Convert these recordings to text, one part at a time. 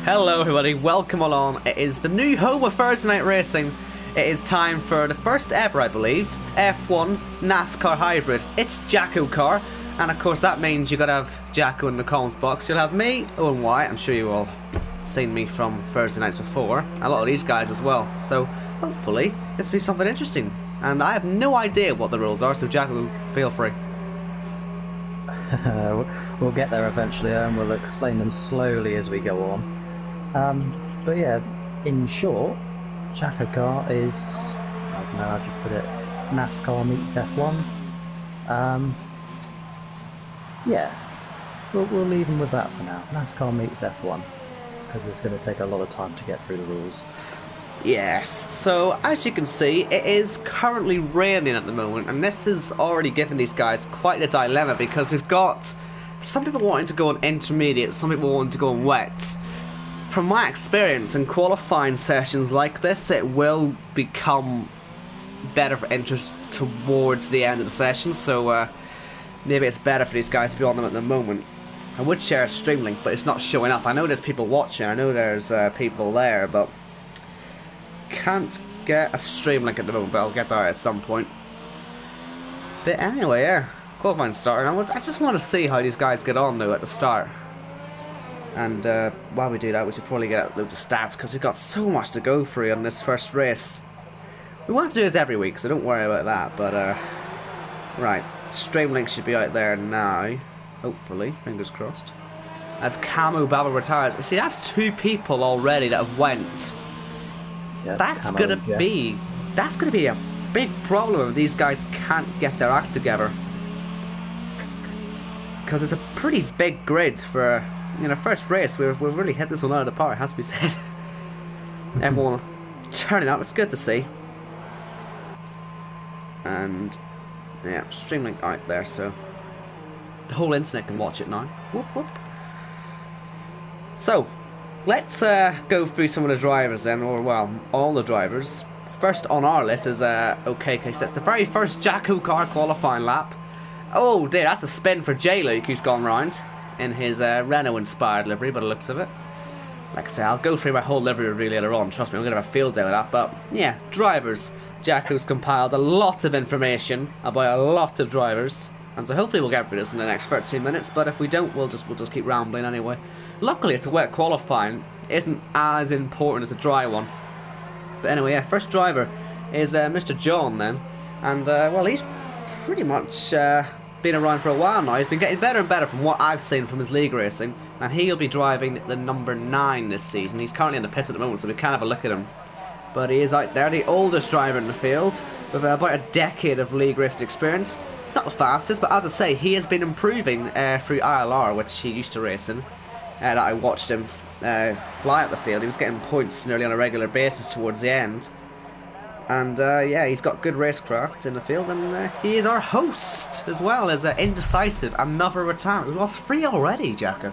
Hello everybody, welcome along. It is the new home of Thursday Night Racing. It is time for the first ever, I believe, F1 NASCAR hybrid. It's JACKOCAR, and of course that means you gotta have Jacko in the comms box. You'll have me, Owen White, I'm sure you all seen me from Thursday nights before, and a lot of these guys as well. So hopefully this will be something interesting. And I have no idea what the rules are, so Jacko, feel free. We'll get there eventually, and we'll explain them slowly as we go on. But yeah, in short, JACKOCAR is, I don't know how to put it, NASCAR meets F1. Yeah, we'll leave them with that for now. NASCAR meets F1, because it's going to take a lot of time to get through the rules. Yes, so as you can see, it is currently raining at the moment, and this has already given these guys quite a dilemma, because we've got some people wanting to go on intermediate, some people wanting to go on wets. From my experience in qualifying sessions like this, it will become better for interest towards the end of the session, so maybe it's better for these guys to be on them at the moment. I would share a stream link, but it's not showing up. I know there's people watching, I know there's people there, but can't get a stream link at the moment, but I'll get that at some point. But anyway, yeah, qualifying started. I just want to see how these guys get on though at the start. And while we do that, we should probably get loads of stats, because we've got so much to go through on this first race. We want to do this every week, so don't worry about that, but right, stream link should be out there now, hopefully, fingers crossed. As Camo Baba retires. You see, that's two people already that have went. Yep, that's gonna be a big problem if these guys can't get their act together, because it's a pretty big grid for, you know, first race. We've really hit this one out of the park, has to be said. Everyone turning up, it's good to see. And yeah, stream link out there, so the whole internet can watch it now. Whoop whoop. So let's go through some of the drivers then, or well, all the drivers. First on our list is OKK. So it's the very first JACKOCAR qualifying lap. Oh dear, that's a spin for J-Luke, who's gone round in his Renault-inspired livery, by the looks of it. Like I say, I'll go through my whole livery review later on. Trust me, I'm going to have a field day with that. But yeah, drivers. Jacko's compiled a lot of information about a lot of drivers, and so hopefully we'll get through this in the next 13 minutes. But if we don't, we'll just keep rambling anyway. Luckily, it's a wet qualifying. It isn't as important as a dry one. But anyway, yeah, first driver is Mr. John then, and well, he's pretty much been around for a while now. He's been getting better and better from what I've seen from his league racing, and he'll be driving the number 9 this season. He's currently in the pit at the moment, so we can't have a look at him. But he is out there, the oldest driver in the field, with about a decade of league racing experience. Not the fastest, but as I say, he has been improving through ILR, which he used to race in. That I watched him fly up the field. He was getting points nearly on a regular basis towards the end. And yeah, he's got good racecraft in the field, and he is our host as well as Indecisive, another retirement. We've lost 3 already, Jacko.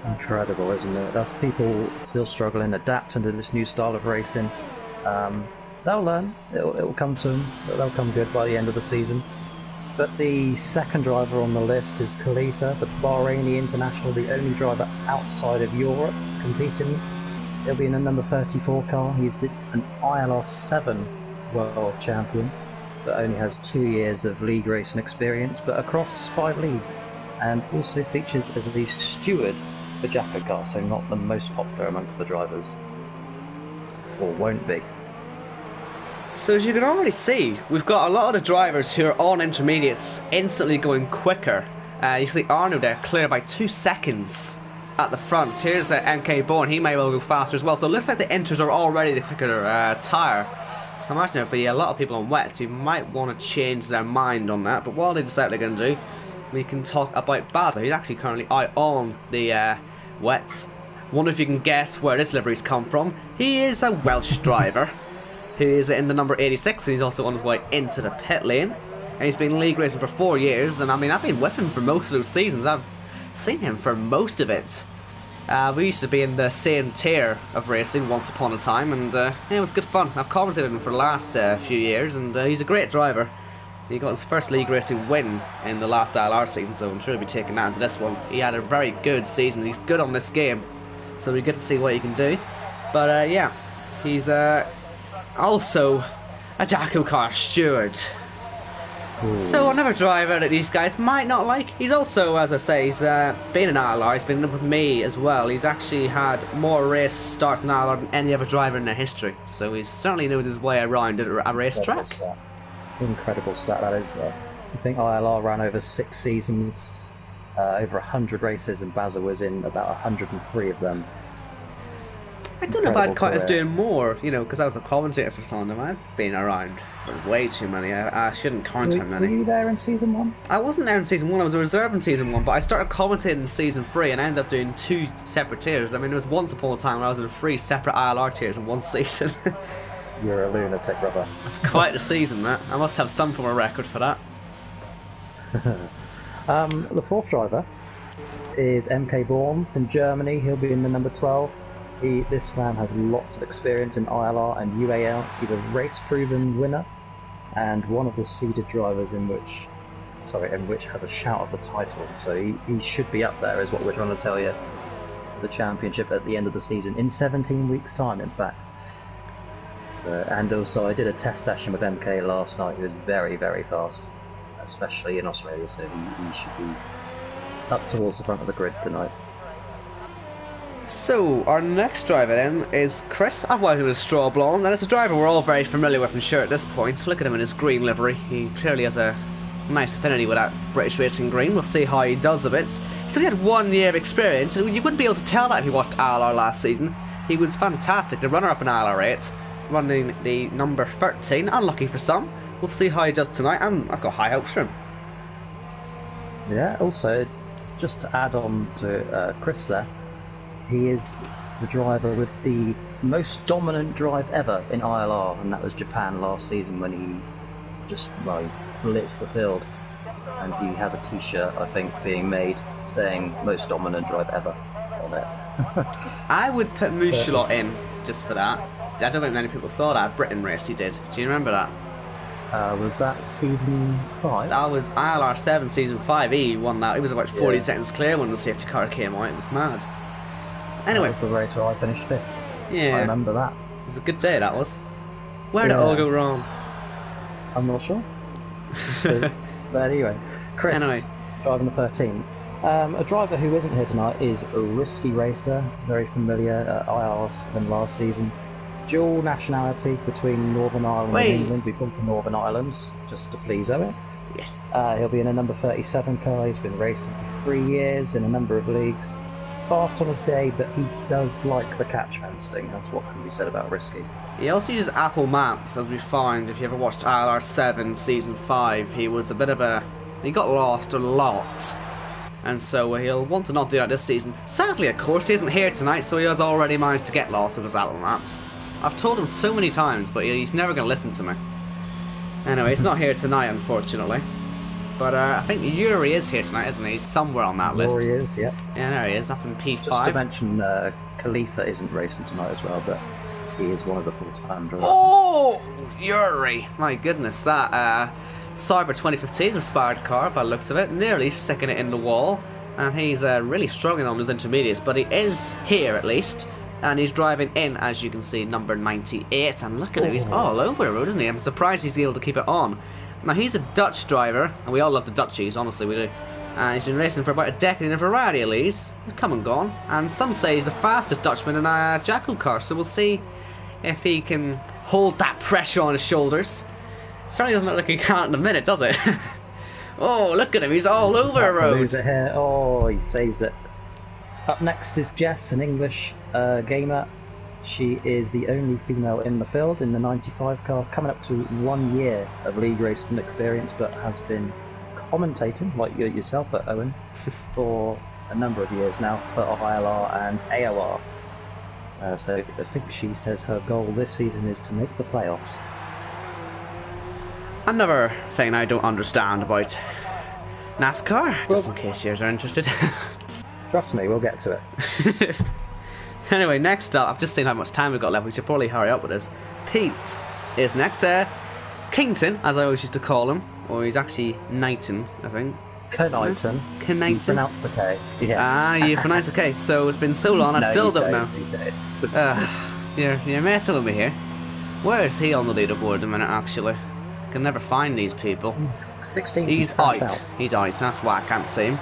Incredible, isn't it? That's people still struggling, adapting to this new style of racing. They'll learn. It'll come to them. They'll come good by the end of the season. But the second driver on the list is Khalifa, the Bahraini international, the only driver outside of Europe competing. He'll be in a number 34 car. He's an ILR 7 world champion, but only has 2 years of league racing experience, but across 5 leagues, and also features as the steward for JACKOCAR, so not the most popular amongst the drivers, or won't be. So as you can already see, we've got a lot of the drivers who are on intermediates instantly going quicker. You see Arno there clear by 2 seconds at the front. Here's MK Bourne, he may well go faster as well. So it looks like the inters are already the quicker tyre. So imagine there'll be a lot of people on wets who might want to change their mind on that. But what they decide they're going to do, we can talk about Baza. He's actually currently out on the wets. Wonder if you can guess where this livery's come from. He is a Welsh driver who is in the number 86, and he's also on his way into the pit lane. And he's been league racing for 4 years, and I mean, I've been with him for most of those seasons. I've seen him for most of it. We used to be in the same tier of racing once upon a time, and yeah, it was good fun. I've commentated him for the last few years, and he's a great driver. He got his first league racing win in the last ILR season, so I'm sure he'll be taking that into this one. He had a very good season. He's good on this game. so we get to see what he can do. But yeah, he's also a JACKOCAR steward. Ooh. So another driver that these guys might not like. He's also, as I say, he's been in ILR. He's been with me as well. He's actually had more race starts in ILR than any other driver in their history. So he certainly knows his way around a racetrack. Incredible stat that is. I think ILR ran over 6 seasons, over 100 races, and Bazza was in about 103 of them. I don't know if I'd quite as doing more, you know, because I was the commentator for some of them. I've been around for way too many. I shouldn't count how many. Were you there in season 1? I wasn't there in season 1. I was a reserve in season 1, but I started commentating in season 3, and I ended up doing 2 separate tiers. I mean, there was once upon a time when I was in 3 separate ILR tiers in one season. You're a lunatic, brother. It's quite a season, that. I must have some form of record for that. The 4th driver is MK Born from Germany. He'll be in the number 12. This man has lots of experience in ILR and UAL. He's a race-proven winner and one of the seeded drivers in which has a shout at the title. So he should be up there, is what we're trying to tell you. The championship at the end of the season in 17 weeks' time, in fact. And also, I did a test session with MK last night. He was very, very fast, especially in Australia. So he should be up towards the front of the grid tonight. So, our next driver then is Chris, otherwise known as Straw Blonde, and it's a driver we're all very familiar with, I'm sure, at this point. Look at him in his green livery. He clearly has a nice affinity with that British racing green. We'll see how he does with it. He's only had 1 year of experience, and you wouldn't be able to tell that if you watched ILR last season. He was fantastic, the runner-up in ILR 8, running the number 13, unlucky for some. We'll see how he does tonight, and I've got high hopes for him. Yeah, also, just to add on to Chris there, he is the driver with the most dominant drive ever in ILR, and that was Japan last season when he just blitzed the field. And he has a t-shirt, I think, being made saying most dominant drive ever on it. I would put Mouchelot in just for that. I don't think many people saw that Britain race he did. Do you remember that? Was that season 5? That was ILR 7 season 5. He won that. He was about 40 seconds clear when the safety car came out. It was mad. Anyway, that was the race where I finished 5th. Yeah, I remember that. It was a good day, that was. Where did it all go wrong? I'm not sure. But anyway, Chris, driving the 13. A driver who isn't here tonight is a Risky Racer, very familiar, IR 7 last season. Dual nationality between Northern Ireland and England. We've gone for Northern Islands, just to please Owen. Yes. He'll be in a number 37 car. He's been racing for 3 years in a number of leagues. Fast on his day, but he does like the catch fencing. That's what can be said about Risky. He also uses Apple Maps, as we found. If you ever watched ILR 7 Season 5, he was a bit of a... He got lost a lot. And so he'll want to not do that this season. Sadly, of course, he isn't here tonight, so he has already managed to get lost with his Apple Maps. I've told him so many times, but he's never going to listen to me. Anyway, he's not here tonight, unfortunately. But I think Yuri is here tonight, isn't he? He's somewhere on that list. Yuri is, yeah. Yeah, there he is, up in P5. Just to mention, Khalifa isn't racing tonight as well, but he is one of the full-time drivers. Oh, Yuri! My goodness, that Cyber 2015 inspired car, by the looks of it, nearly sticking it in the wall. And he's really struggling on his intermediates, but he is here at least. And he's driving in, as you can see, number 98. And look at him, he's all over the road, isn't he? I'm surprised he's able to keep it on. Now, he's a Dutch driver, and we all love the Dutchies, honestly, we do. And he's been racing for about a decade in a variety of leagues. They've come and gone. And some say he's the fastest Dutchman in a JACKOCAR, so we'll see if he can hold that pressure on his shoulders. Certainly doesn't look like he can in a minute, does it? Oh, look at him, he's all over the road. Lose it here. Oh, he saves it. Up next is Jess, an English gamer. She is the only female in the field in the 95 car, coming up to 1 year of league racing experience, but has been commentating, like yourself at Owen, for a number of years now for ILR and AOR. So I think she says her goal this season is to make the playoffs. Another thing I don't understand about NASCAR, just in case you are interested. Trust me, we'll get to it. Anyway, next up, I've just seen how much time we've got left. We should probably hurry up with this. Pete is next. Kington, as I always used to call him. Or he's actually Knighton, I think. Knighton. You pronounce the K. Yeah. Ah, you pronounce the K. So it's been so long, I No, still you don't know. You don't. You're messing with me here. Where is he on the leaderboard at the minute, actually? Can never find these people. He's 16. He's out. He's out, so that's why I can't see him.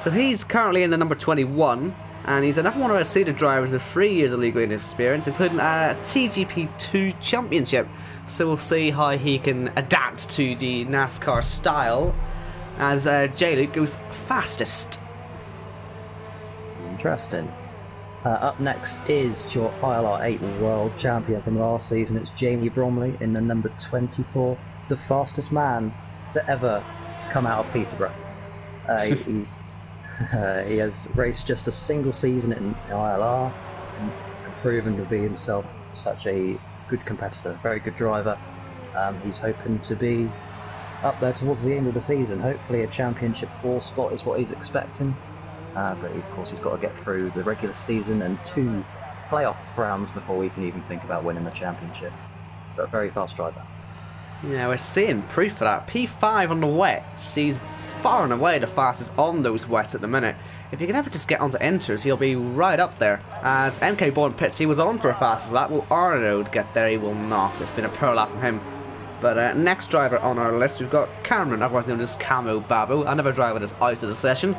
So he's currently in the number 21, and he's another one of our seeded drivers with 3 years of legal experience, including a TGP2 championship. So we'll see how he can adapt to the NASCAR style as J-Luke goes fastest. Interesting. Up next is your ILR 8 world champion from last season. It's Jamie Bromley in the number 24, the fastest man to ever come out of Peterborough. He has raced just a single season in ILR and proven to be himself such a good competitor, very good driver. He's hoping to be up there towards the end of the season. Hopefully a championship 4 spot is what he's expecting. But of course he's got to get through the regular season and 2 playoff rounds before we can even think about winning the championship. But a very fast driver. Yeah, we're seeing proof of that. P5 on the wets. He's far and away the fastest on those wets at the minute. If he can ever just get onto enters, he'll be right up there. As MK Born Pitts, he was on for a fastest lap. Will Arnold get there? He will not. It's been a pro lap from him. But next driver on our list, we've got Cameron, otherwise known as Camo Babu, another driver that's out of the session.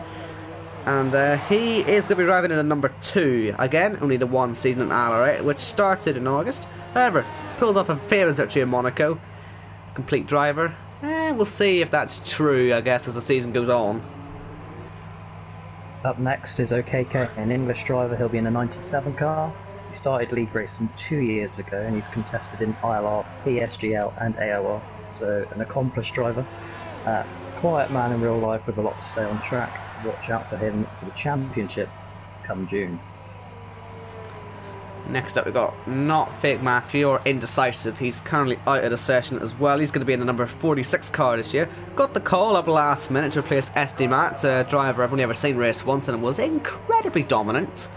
And he is going to be driving in the number 2. Again, only the 1 season in ILR8, which started in August. However, pulled up a famous victory in Monaco. Complete driver. We'll see if that's true, I guess, as the season goes on. Up next is OKK, an English driver. He'll be in a 97 car. He started league racing 2 years ago, and he's contested in ILR, PSGL and AOR. So an accomplished driver. Quiet man in real life with a lot to say on track. Watch out for him for the championship come June. Next up we've got Not Fake Matthew, or Indecisive. He's currently out of the session as well. He's going to be in the number 46 car this year. Got the call up last minute to replace SD Matt, a driver I've only ever seen race once and was incredibly dominant.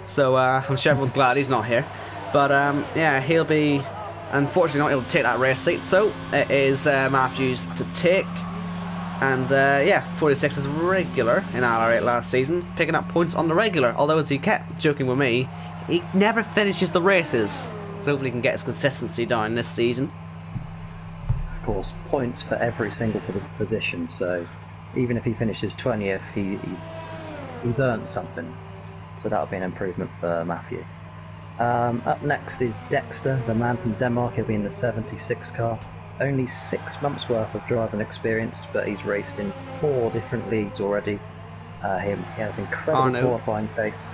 So I'm sure everyone's glad he's not here. But yeah, he'll be unfortunately not able to take that race seat. So it is Matthews to take. And yeah, 46 is regular in ILR8 last season, picking up points on the regular. Although, as he kept joking with me, he never finishes the races. So hopefully he can get his consistency down this season. Of course, points for every single position. So even if he finishes 20th, he's earned something. So that'll be an improvement for Matthew. Up next is Dexter, the man from Denmark. He'll be in the 76 car. Only 6 months worth of driving experience, but he's raced in 4 different leagues already. He has incredible qualifying pace,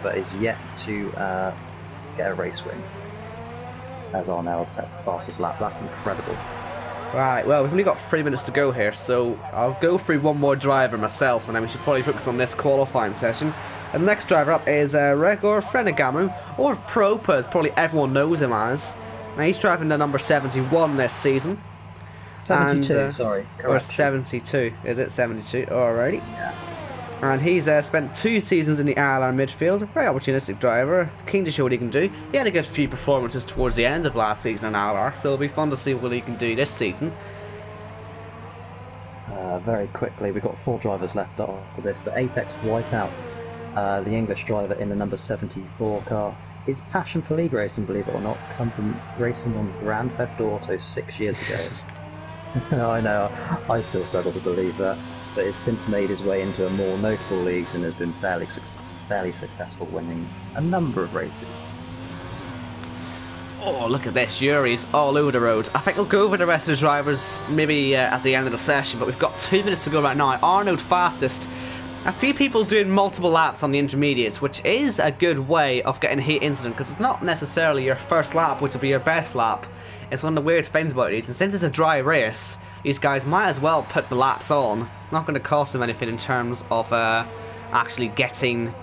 but is yet to get a race win. As Arnold sets the fastest lap, that's incredible. Right, well, we've only got 3 minutes to go here, so I'll go through one more driver myself, and then we should probably focus on this qualifying session. And the next driver up is Regor Frenegamu, or Propa, as probably everyone knows him as. Now he's driving the number 71 this season. 72, and, sorry. Or 72, is it 72? Alrighty. Yeah. And he's spent 2 seasons in the ILR midfield. A very opportunistic driver, keen to show what he can do. He had a good few performances towards the end of last season in ILR, so it'll be fun to see what he can do this season. Very quickly, we've got 4 drivers left after this, but Apex Whiteout, the English driver in the number 74 car. His passion for league racing, believe it or not, come from racing on Grand Theft Auto 6 years ago. I know, I still struggle to believe that, but he's since made his way into a more notable leagues and has been fairly successful, winning a number of races. Oh, look at this, Yuri's all over the road. I think we'll go over the rest of the drivers maybe at the end of the session, but we've got 2 minutes to go right now. Arnold fastest. A few people doing multiple laps on the intermediates, which is a good way of getting a heat incident, because it's not necessarily your first lap which will be your best lap. It's one of the weird things about these, and since it's a dry race, these guys might as well put the laps on. Not going to cost them anything in terms of actually getting,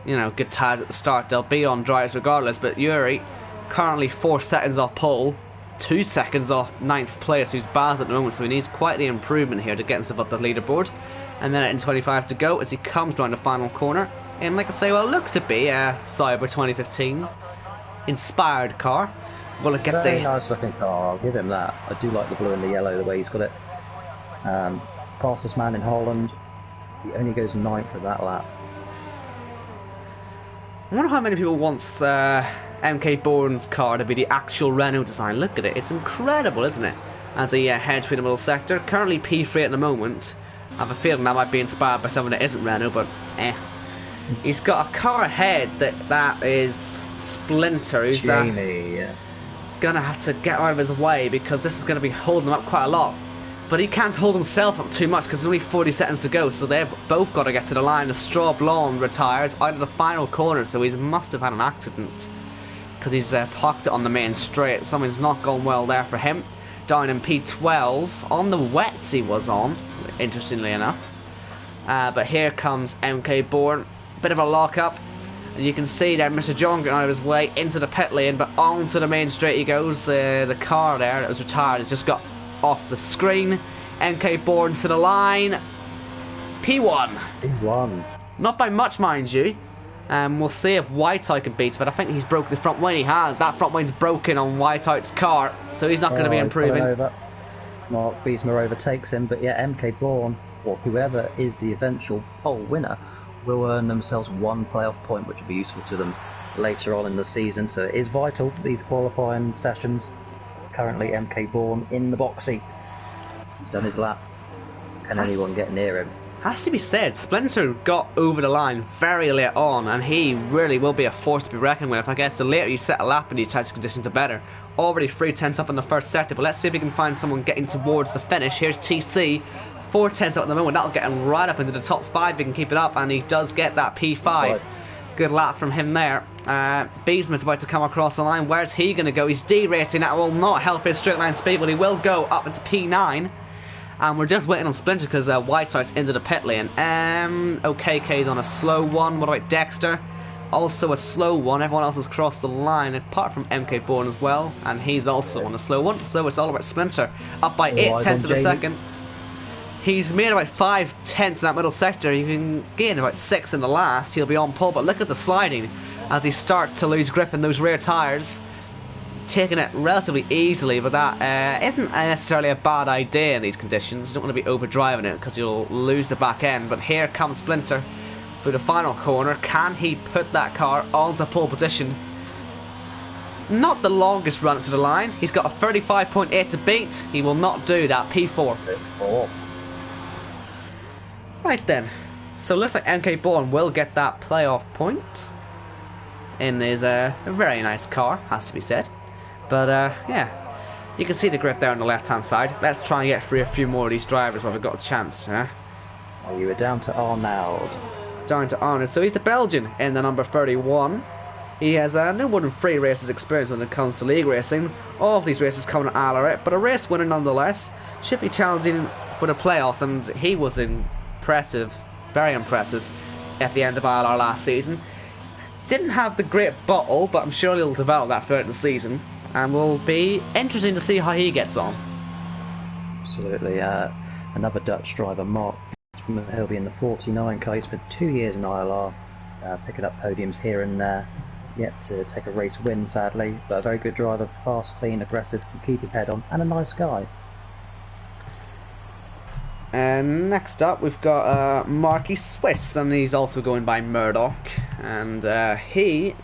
you know, good tires at the start. They'll be on dryers regardless, but Yuri, currently 4 seconds off pole, 2 seconds off 9th place, who's bad at the moment, so he needs quite the improvement here to get himself up the leaderboard. And then in 25 to go as he comes round the final corner. And like I say, well, it looks to be a Cyber 2015 inspired car. Will it get Very nice looking car, I'll give him that. I do like the blue and the yellow, the way he's got it. fastest man in Holland. He only goes 9th for that lap. I wonder how many people wants MK Bourne's car to be the actual Renault design. Look at it, it's incredible, isn't it? As he heads through the middle sector, currently P3 at the moment. I have a feeling that might be inspired by someone that isn't Renault, but He's got a car ahead that is Splinter, who's Jamie, gonna have to get out of his way because this is gonna be holding him up quite a lot. But he can't hold himself up too much because there's only 40 seconds to go, so they've both got to get to the line. The Straw Blonde retires out of the final corner, so he must have had an accident because he's parked it on the main straight. Something's not gone well there for him. Down in P12, on the wets he was on, interestingly enough. But here comes MK Bourne, bit of a lock-up. And you can see there Mr. John getting out of his way into the pit lane, but onto the main straight he goes. The car there that was retired has just got off the screen. MK Bourne to the line. P1. P1. Not by much, mind you. We'll see if Whiteout can beat it, but I think he's broke the front wing. He has. That front wing's broken on Whiteout's car, so he's not going to be improving. Mark Beesmer overtakes him, but yeah, MK Bourne, or whoever is the eventual pole winner, will earn themselves one playoff point, which will be useful to them later on in the season. So it is vital, these qualifying sessions. Currently MK Bourne in the box seat. He's done his lap. Can anyone get near him? Has to be said, Splinter got over the line very late on, and he really will be a force to be reckoned with. I guess the later you set a lap in these types of conditions, the better. Already 3/10 up in the first sector, but let's see if we can find someone getting towards the finish. Here's TC, 4/10 up at the moment. That'll get him right up into the top 5. He can keep it up, and he does get that P5. Good lap from him there. Beesman's about to come across the line. Where's he going to go? He's derating. That will not help his straight line speed, but he will go up into P9. And we're just waiting on Splinter because Whiteout's into the pit lane. OKK's on a slow one. What about Dexter? Also a slow one. Everyone else has crossed the line apart from MK Bourne as well, and he's also on a slow one. So it's all about Splinter. Up by 8/10 of a second. He's made about 5/10 in that middle sector. You can gain about 6 in the last. He'll be on pole, but look at the sliding as he starts to lose grip in those rear tyres. Taking it relatively easily, but that isn't necessarily a bad idea in these conditions. You don't want to be overdriving it because you'll lose the back end. But here comes Splinter through the final corner. Can he put that car onto pole position? Not the longest run to the line. He's got a 35.8 to beat. He will not do that. P4. Right then. So it looks like MK Bourne will get that playoff point in his very nice car, has to be said. But yeah, you can see the grip there on the left hand side. Let's try and get through a few more of these drivers while we've got a chance. You were down to Arnaud. Down to Arnaud. So he's the Belgian in the number 31. He has no more than 3 races experience when it comes to league racing. All of these races coming at Alaret, but a race winner nonetheless. Should be challenging for the playoffs, and he was impressive, very impressive at the end of ILR last season. Didn't have the great bottle, but I'm sure he'll develop that throughout the season, and will be interesting to see how he gets on. Absolutely. Another Dutch driver, Mark. He'll be in the 49 car. He spent 2 years in ILR, picking up podiums here and there. Yet to take a race win, sadly, but a very good driver, fast, clean, aggressive, can keep his head on, and a nice guy. And next up we've got Marky Swiss, and he's also going by Murdoch, and he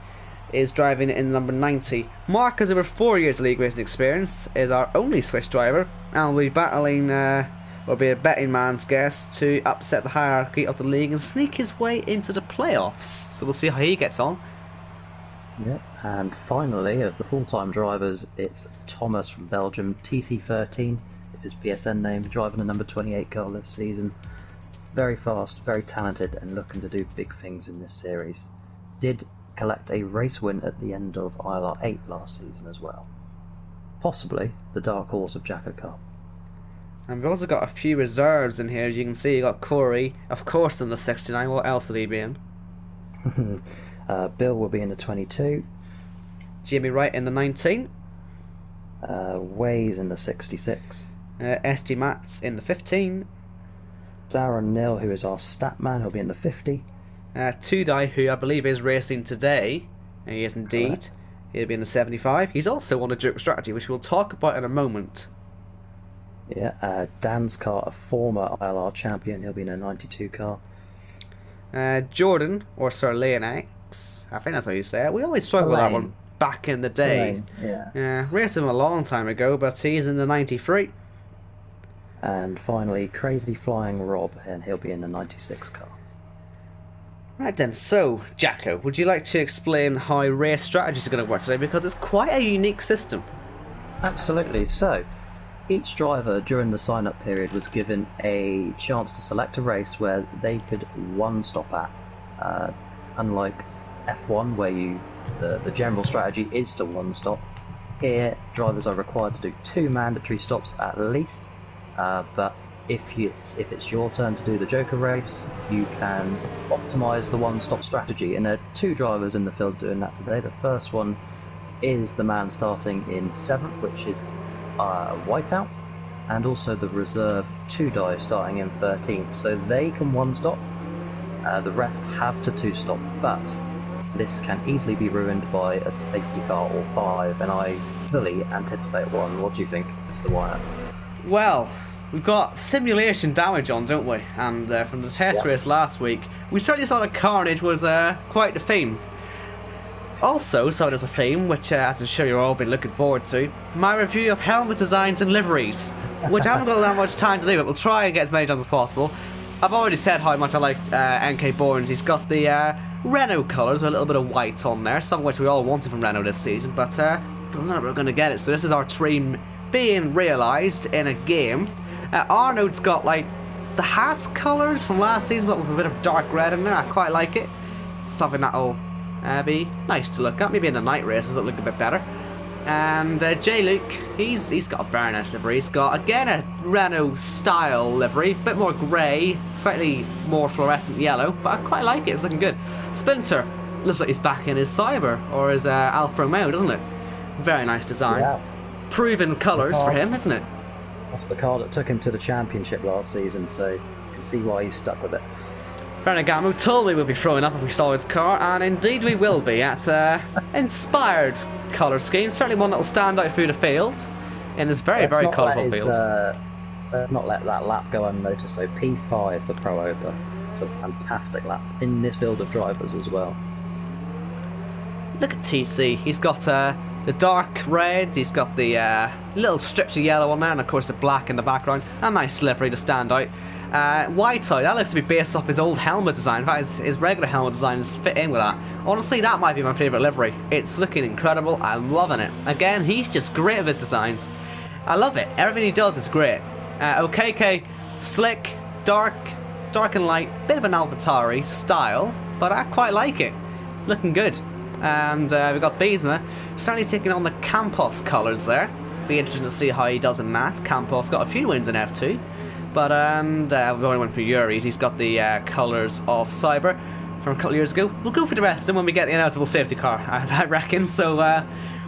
is driving in number 90. Mark has over 4 years of league racing experience, is our only Swiss driver, and will be battling, will be a betting man's guess to upset the hierarchy of the league and sneak his way into the playoffs. So we'll see how he gets on. Yep, and finally, of the full-time drivers, it's Thomas from Belgium, TC13. It's his PSN name, driving the number 28 car this season. Very fast, very talented, and looking to do big things in this series. Did collect a race win at the end of ILR 8 last season as well. Possibly the dark horse of JACKOCAR. And we've also got a few reserves in here. As you can see, you got Corey, of course, in the 69. What else would he be in? Bill will be in the 22. Jimmy Wright in the 19. Waze in the 66. ST Mats in the 15. Darren Nil, who is our stat man, he'll be in the 50. Tudai, who I believe is racing today, and he is indeed. Correct. He'll be in the 75. He's also on a Joke strategy, which we'll talk about in a moment. Yeah, Dan's car, a former ILR champion, he'll be in a 92 car. Jordan, or Sir Leonex, I think that's how you say it. We always struggled with that one back in the day. Yeah. Raced him a long time ago, but he's in the 93. And finally, Crazy Flying Rob, and he'll be in the 96 car. Right then, so, Jacko, would you like to explain how race strategies are going to work today? Because it's quite a unique system. Absolutely. So, each driver during the sign-up period was given a chance to select a race where they could one-stop at. Unlike F1, where the general strategy is to one-stop, here drivers are required to do 2 mandatory stops at least. But if it's your turn to do the Joker race, you can optimise the one-stop strategy. And there are 2 drivers in the field doing that today. The first one is the man starting in 7th, which is Whiteout, and also the reserve 2-die starting in 13th. So they can one-stop. The rest have to 2-stop, but this can easily be ruined by a safety car or 5, and I fully anticipate one. What do you think, Mr. Wyatt? Well, we've got simulation damage on, don't we? And from the test race last week, we certainly saw that Carnage was quite the theme. Also, so there's a theme, which as I'm sure you've all been looking forward to, my review of helmet designs and liveries, which I haven't got that much time to do, but we'll try and get as many done as possible. I've already said how much I like NK Bourne's. He's got the Renault colours with a little bit of white on there, some of which we all wanted from Renault this season, but doesn't know if we're going to get it. So this is our dream being realised in a game. Arnold's got like the Haas colours from last season, but with a bit of dark red in there. I quite like it. Something that'll be nice to look at. Maybe in the night races it'll look a bit better. And J-Luke, he's got a very nice livery. He's got, again, a Renault style livery, a bit more grey, slightly more fluorescent yellow, but I quite like it. It's looking good. Splinter looks like he's back in his Cyber or his Alfa Romeo, doesn't it? Very nice design. Yeah. Proven colours for him, isn't it? That's the car that took him to the championship last season, so you can see why he's stuck with it. Ferragamo told me we'd be throwing up if we saw his car, and indeed we will be, at inspired colour scheme. Certainly one that will stand out through the field in this very, very colourful field. Let's not let that lap go unnoticed. So P5 for Pro Opa. It's a fantastic lap in this field of drivers as well. Look at TC. He's got the dark red, he's got the little strips of yellow on there, and of course the black in the background. A nice livery to stand out. Whiteout, that looks to be based off his old helmet design. In fact, his regular helmet design is fit in with that. Honestly, that might be my favourite livery. It's looking incredible. I'm loving it. Again, he's just great with his designs. I love it. Everything he does is great. OKK, slick, dark and light, bit of an AlphaTauri style, but I quite like it. Looking good. And we've got Beesma certainly taking on the Campos colours there. Be interesting to see how he does in that. Campos got a few wins in F2. But we've only went for Yuri's. He's got the colours of Cyber from a couple of years ago. We'll go for the rest, and when we get the inevitable safety car, I reckon. So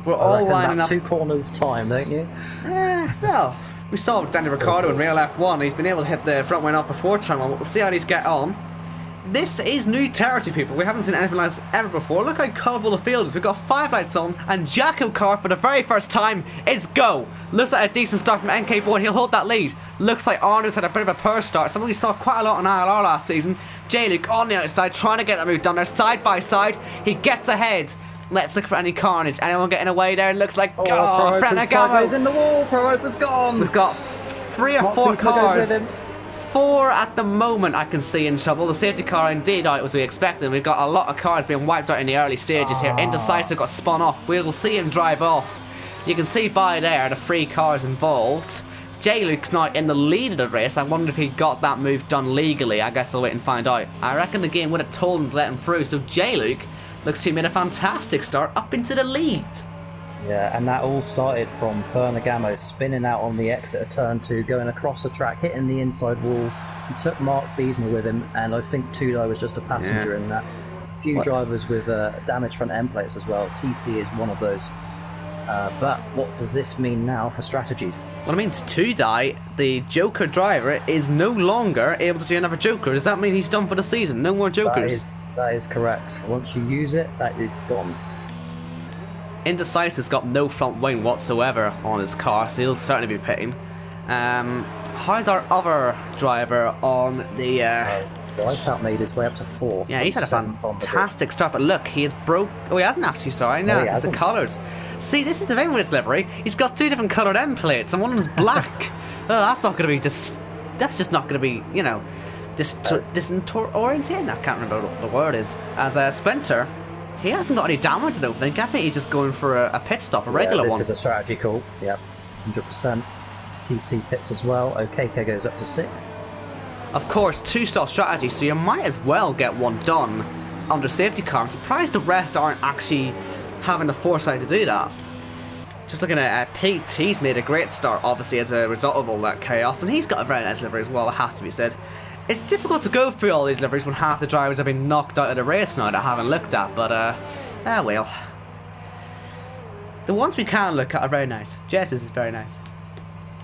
we're all lining up. 2 corners time, don't you? Well, we saw Danny Ricciardo in Real F1. He's been able to hit the front wing off the 4th time. We'll see how these get on. This is new territory, people. We haven't seen anything like this ever before. Look how colourful the field is. We've got 5 lights on, and JACKOCAR for the very first time is go. Looks like a decent start from NK Bourne. He'll hold that lead. Looks like Arnold's had a bit of a poor start. Something we saw quite a lot in ILR last season. J-Luke on the outside, trying to get that move done there, side by side. He gets ahead. Let's look for any carnage. Anyone getting away there? Looks like Frenagamo in the wall. Pro Opa's gone. We've got 3 or 4 cars. 4 at the moment I can see in trouble. The safety car indeed out as we expected. We've got a lot of cars being wiped out in the early stages here. Indecisive got spun off. We'll see him drive off. You can see by there the 3 cars involved. J-Luke's now in the lead of the race. I wonder if he got that move done legally. I guess I'll wait and find out. I reckon the game would have told him to let him through. So J-Luke looks to have made a fantastic start up into the lead. Yeah, and that all started from Ferragamo spinning out on the exit of turn 2, going across the track, hitting the inside wall. He took Mark Beesma with him, and I think Tudor was just a passenger in that. A few drivers with damaged front end plates as well. TC is one of those. But what does this mean now for strategies? Well, it means Tudai, the Joker driver, is no longer able to do another Joker. Does that mean he's done for the season? No more Jokers? That is correct. Once you use it, it's gone. Indecisive's got no front wing whatsoever on his car, so he'll certainly be pitting. How's our other driver on the... Wipeout made his way up to 4th. Yeah, he's had a fantastic start, but look, he has broke... Oh, he hasn't actually, sorry. No, it's the colours. See, this is the thing with his livery. He's got 2 different coloured end plates, and one of them's black. Oh, that's not going to be... That's just not going to be, you know, disorientating. I can't remember what the word is. As Spencer, he hasn't got any damage, I don't think. I think he's just going for a pit stop, a regular one. This is a strategy call. Yep, 100%. TC pits as well. OKK goes up to 6th. Of course, 2-stop strategy, so you might as well get one done under safety car. I'm surprised the rest aren't actually having the foresight to do that. Just looking at Pete, he's made a great start, obviously, as a result of all that chaos, and he's got a very nice livery as well, it has to be said. It's difficult to go through all these liveries when half the drivers have been knocked out of the race now that I haven't looked at, but, well. The ones we can look at are very nice. Jess's is very nice.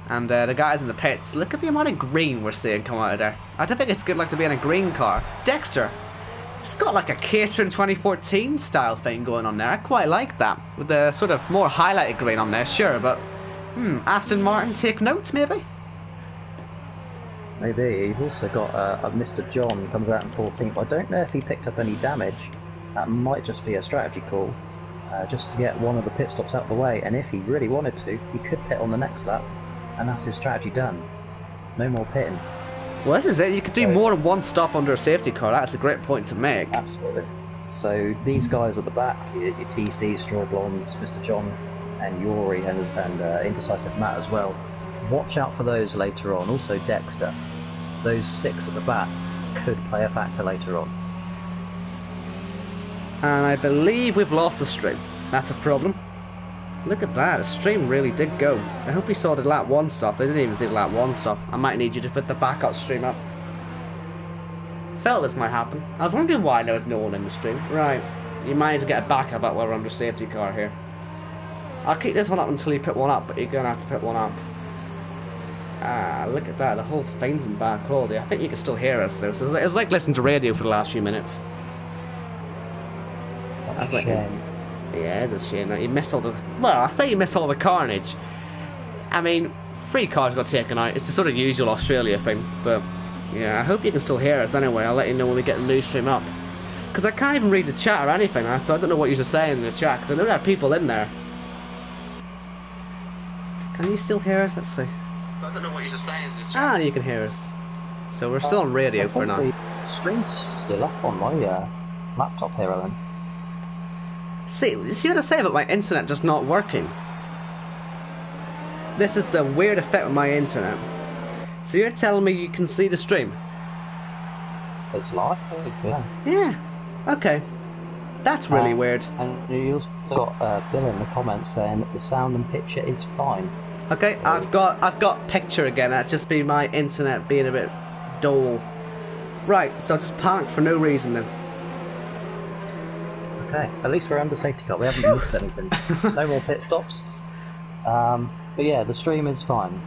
And the guys in the pits, look at the amount of green we're seeing come out of there. I don't think it's good like to be in a green car. Dexter, it's got like a Caterham 2014 style thing going on there. I quite like that. With the sort of more highlighted green on there, sure, but... Aston Martin, take notes maybe? Maybe. You've also got a Mr. John comes out in 14th. I don't know if he picked up any damage. That might just be a strategy call. Just to get one of the pit stops out of the way. And if he really wanted to, he could pit on the next lap. And that's his strategy done. No more pitting. Well, this is it. You could do more than one stop under a safety car. That's a great point to make. Absolutely. So these guys at the back, your TC, Straw Blondes, Mr. John, and Yori, and Indecisive Matt as well. Watch out for those later on. Also Dexter. Those 6 at the back could play a factor later on. And I believe we've lost the stream. That's a problem. Look at that, the stream really did go. I hope we saw the lap 1 stop. They didn't even see the lap 1 stop. I might need you to put the backup stream up. Felt this might happen. I was wondering why there was no one in the stream. Right, you might need to get a backup while we're under safety car here. I'll keep this one up until you put one up, but you're going to have to put one up. Ah, look at that, the whole thing's in bad quality. I think you can still hear us though, so it's like listening to radio for the last few minutes. That's like shame. Yeah, it's a shame that you missed all the... Well, I say you missed all the carnage. I mean, 3 cars got taken out. It's the sort of usual Australia thing. But, yeah, I hope you can still hear us anyway. I'll let you know when we get the news stream up. Because I can't even read the chat or anything, so I don't know what you're saying in the chat. Because I know there are people in there. Can you still hear us? Let's see. So I don't know what you're saying in the chat. Ah, you can hear us. So we're still on radio for now. The stream's still up on my laptop here, Owen. See what I say about my internet just not working? This is the weird effect with my internet. So you're telling me you can see the stream? It's live, yeah. Yeah, okay. That's really weird. And you also got Bill in the comments saying that the sound and picture is fine. Okay, I've got picture again. That's just been my internet being a bit dull. Right, so I just panicked for no reason then. Okay, at least we're under safety car. We haven't missed anything. No more pit stops. But yeah, the stream is fine.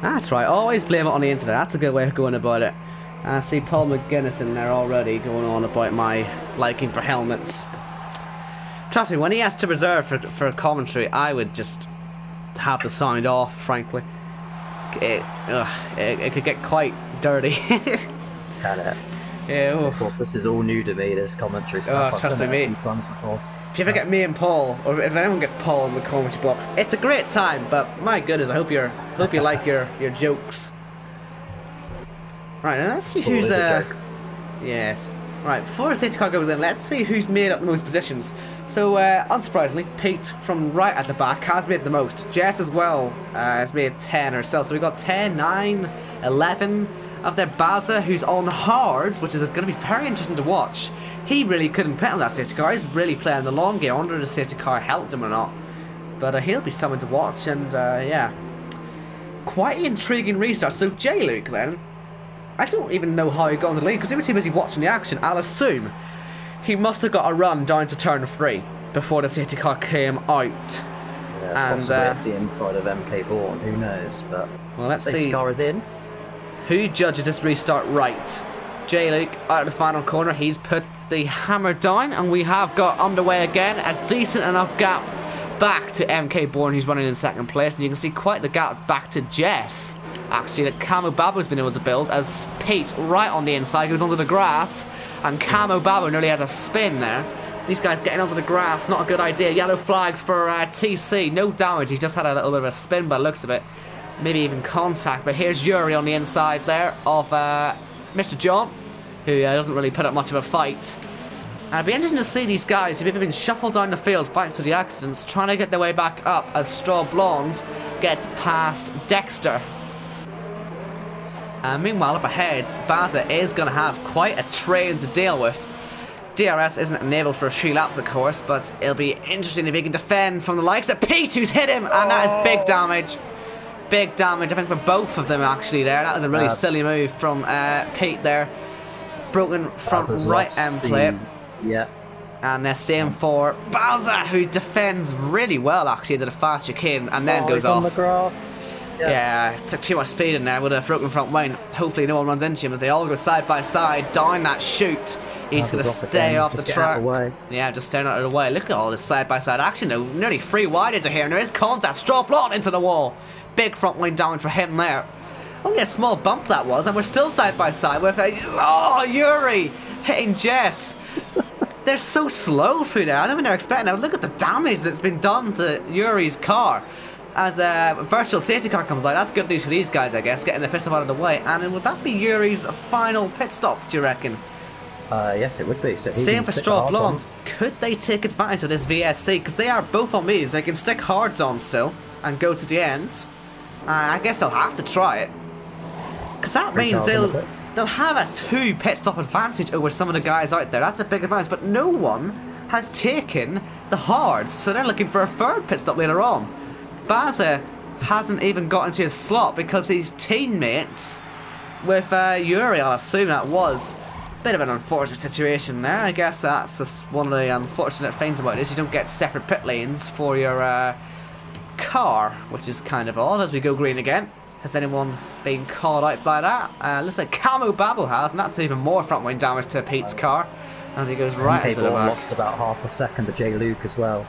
That's right. Always blame it on the internet. That's a good way of going about it. I see Paul McGuinness in there already going on about my liking for helmets. Trust me, when he has to reserve for commentary, I would just have the sound off, frankly. It could get quite dirty. Can it? Yeah, of course, this is all new to me, this commentary stuff. Oh, trust me, times before. If you ever get me and Paul, or if anyone gets Paul in the commentary box, it's a great time. But my goodness, I hope you like your jokes. Right, now let's see who's yes. Right, before the safety car goes in, let's see who's made up the most positions. So, unsurprisingly, Pete from right at the back has made the most. Jess as well has made 10 herself. So we've got 10, 9, 11. Of their Baza, who's on hard, which is going to be very interesting to watch. He really couldn't pit on that safety car. He's really playing the long game. I wonder if the safety car helped him or not. But he'll be someone to watch, and yeah. Quite an intriguing restart. So J-Luke then, I don't even know how he got on the lead, because he was too busy watching the action. I'll assume he must have got a run down to turn 3 before the safety car came out. Yeah, and possibly at the inside of MK Bourne, who knows, but well, let's see. Safety car is in. Who judges this restart right? J-Luke out of the final corner. He's put the hammer down, and we have got underway again. A decent enough gap back to MK Bourne, who's running in second place, and you can see quite the gap back to Jess, actually, that Camo Babo's been able to build, as Pete, right on the inside, goes onto the grass, and Camo Babo nearly has a spin there. These guys getting onto the grass, not a good idea. Yellow flags for TC, no damage, he's just had a little bit of a spin by the looks of it. Maybe even contact, but here's Yuri on the inside there of Mr. John, who doesn't really put up much of a fight. And it'd be interesting to see these guys who've been shuffled down the field thanks to the accidents, trying to get their way back up as Straw Blonde gets past Dexter. And meanwhile, up ahead, Baza is going to have quite a train to deal with. DRS isn't enabled for a few laps, of course, but it'll be interesting if he can defend from the likes of Pete, who's hit him, and that is big damage. Big damage, I think, for both of them, actually, there. That was a really silly move from Pete there. Broken front right end plate. Yeah. And same for Baza, who defends really well, actually, into the fast chicane, and then goes off. On the grass. Yeah, took too much speed in there with a broken front wing. Hopefully no one runs into him as they all go side by side down that chute. He's going to stay off the track. Yeah, just staying out of the way. Look at all this side by side action though. Nearly 3 wide into here, and there is contact. Straw Blonde into the wall. Big front wing down for him there. Only a small bump that was, and we're still side by side with Yuri hitting Jess. They're so slow through there. I don't think they're expecting. Now look at the damage that's been done to Yuri's car. As a virtual safety car comes out, that's good news for these guys, I guess, getting the pit stop out of the way. And would that be Yuri's final pit stop, do you reckon? Yes, it would be. So same for Straw Blonde. Could they take advantage of this VSC? Because they are both on mediums. They can stick hards on still and go to the end. I guess they'll have to try it. Because that means they'll have a 2 pit stop advantage over some of the guys out there. That's a big advantage. But no one has taken the hards. So they're looking for a 3rd pit stop later on. Baza hasn't even got into his slot because his teammates with Yuri, I'll assume that was a bit of an unfortunate situation there. I guess that's just one of the unfortunate things about this. You don't get separate pit lanes for your car, which is kind of odd as we go green again. Has anyone been called out by that? Looks like Camo Babo has, and that's even more front wing damage to Pete's car as he goes right into the back. Lost about half a second to J. Luke as well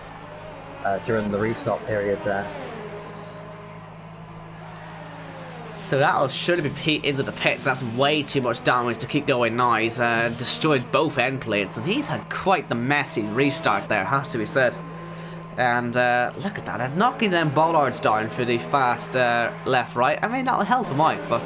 during the restart period there. So that'll surely be Pete into the pits. That's way too much damage to keep going now. He's destroyed both end plates, and he's had quite the messy restart there, has to be said. And look at that, they're knocking them bollards down for the fast left-right. I mean, that'll help him out, but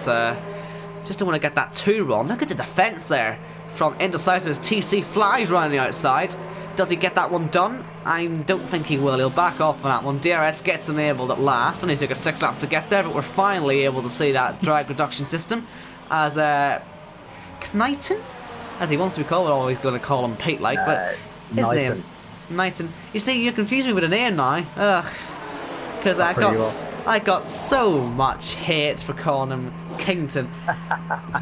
just don't want to get that too wrong. Look at the defence there from indecisive as TC flies around the outside. Does he get that one done? I don't think he will. He'll back off on that one. DRS gets enabled at last. Only took us 6 laps to get there, but we're finally able to see that drag reduction system as Knighton, as he wants to be called. We're always going to call him Pete like, but his name Knighton. You see, you confuse me with a name now. Ugh, because I got so much hate for calling him Kington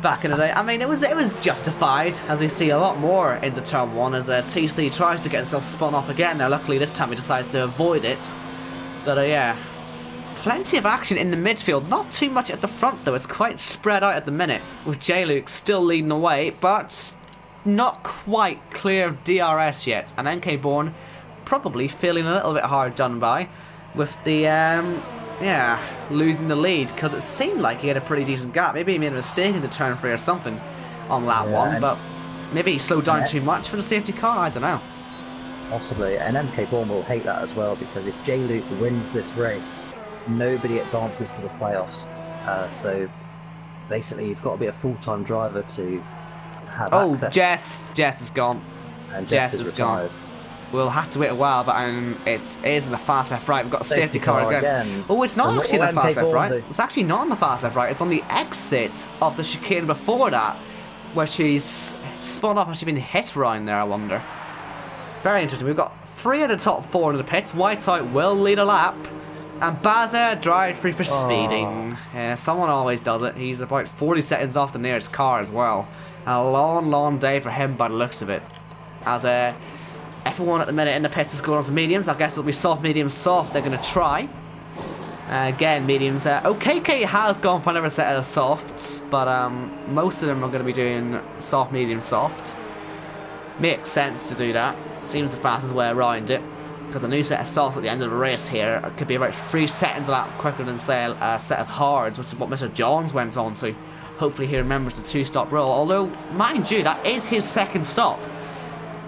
back in the day. I mean, it was justified, as we see a lot more into turn 1 as TC tries to get himself spun off again. Now, luckily this time he decides to avoid it. But yeah, plenty of action in the midfield. Not too much at the front though. It's quite spread out at the minute, with J. Luke still leading the way, but not quite clear of DRS yet. And NK Bourne probably feeling a little bit hard done by with the losing the lead, because it seemed like he had a pretty decent gap. Maybe he made a mistake in the turn 3 or something on lap 1, but maybe he slowed down too much for the safety car. I don't know. Possibly, and MK Bourne will hate that as well, because if J. Luke wins this race, nobody advances to the playoffs. So basically, you've got to be a full-time driver to have access. Jess is gone. And Jess is gone. We'll have to wait a while, but it is in the fast left right. We've got a safety car again. Oh, it's not actually in the fast left right. It's actually not on the fast left right. It's on the exit of the chicane before that, where she's spun off. Has she been hit around there, I wonder? Very interesting. We've got 3 of the top 4 in the pits. Whiteout will lead a lap. And Baza drive free for speeding. Yeah, someone always does it. He's about 40 seconds off the nearest car as well. A long, long day for him by the looks of it. As F1 at the minute in the pits is going on to mediums. I guess it'll be soft, medium, soft. They're going to try. Again, mediums. OKK has gone for another set of softs, but most of them are going to be doing soft, medium, soft. Makes sense to do that. Seems the fastest way around it. because a new set of softs at the end of the race here could be about 3 seconds a lap quicker than, say, a set of hards, which is what Mr. Johns went on to. Hopefully he remembers the 2-stop rule, although, mind you, that is his second stop.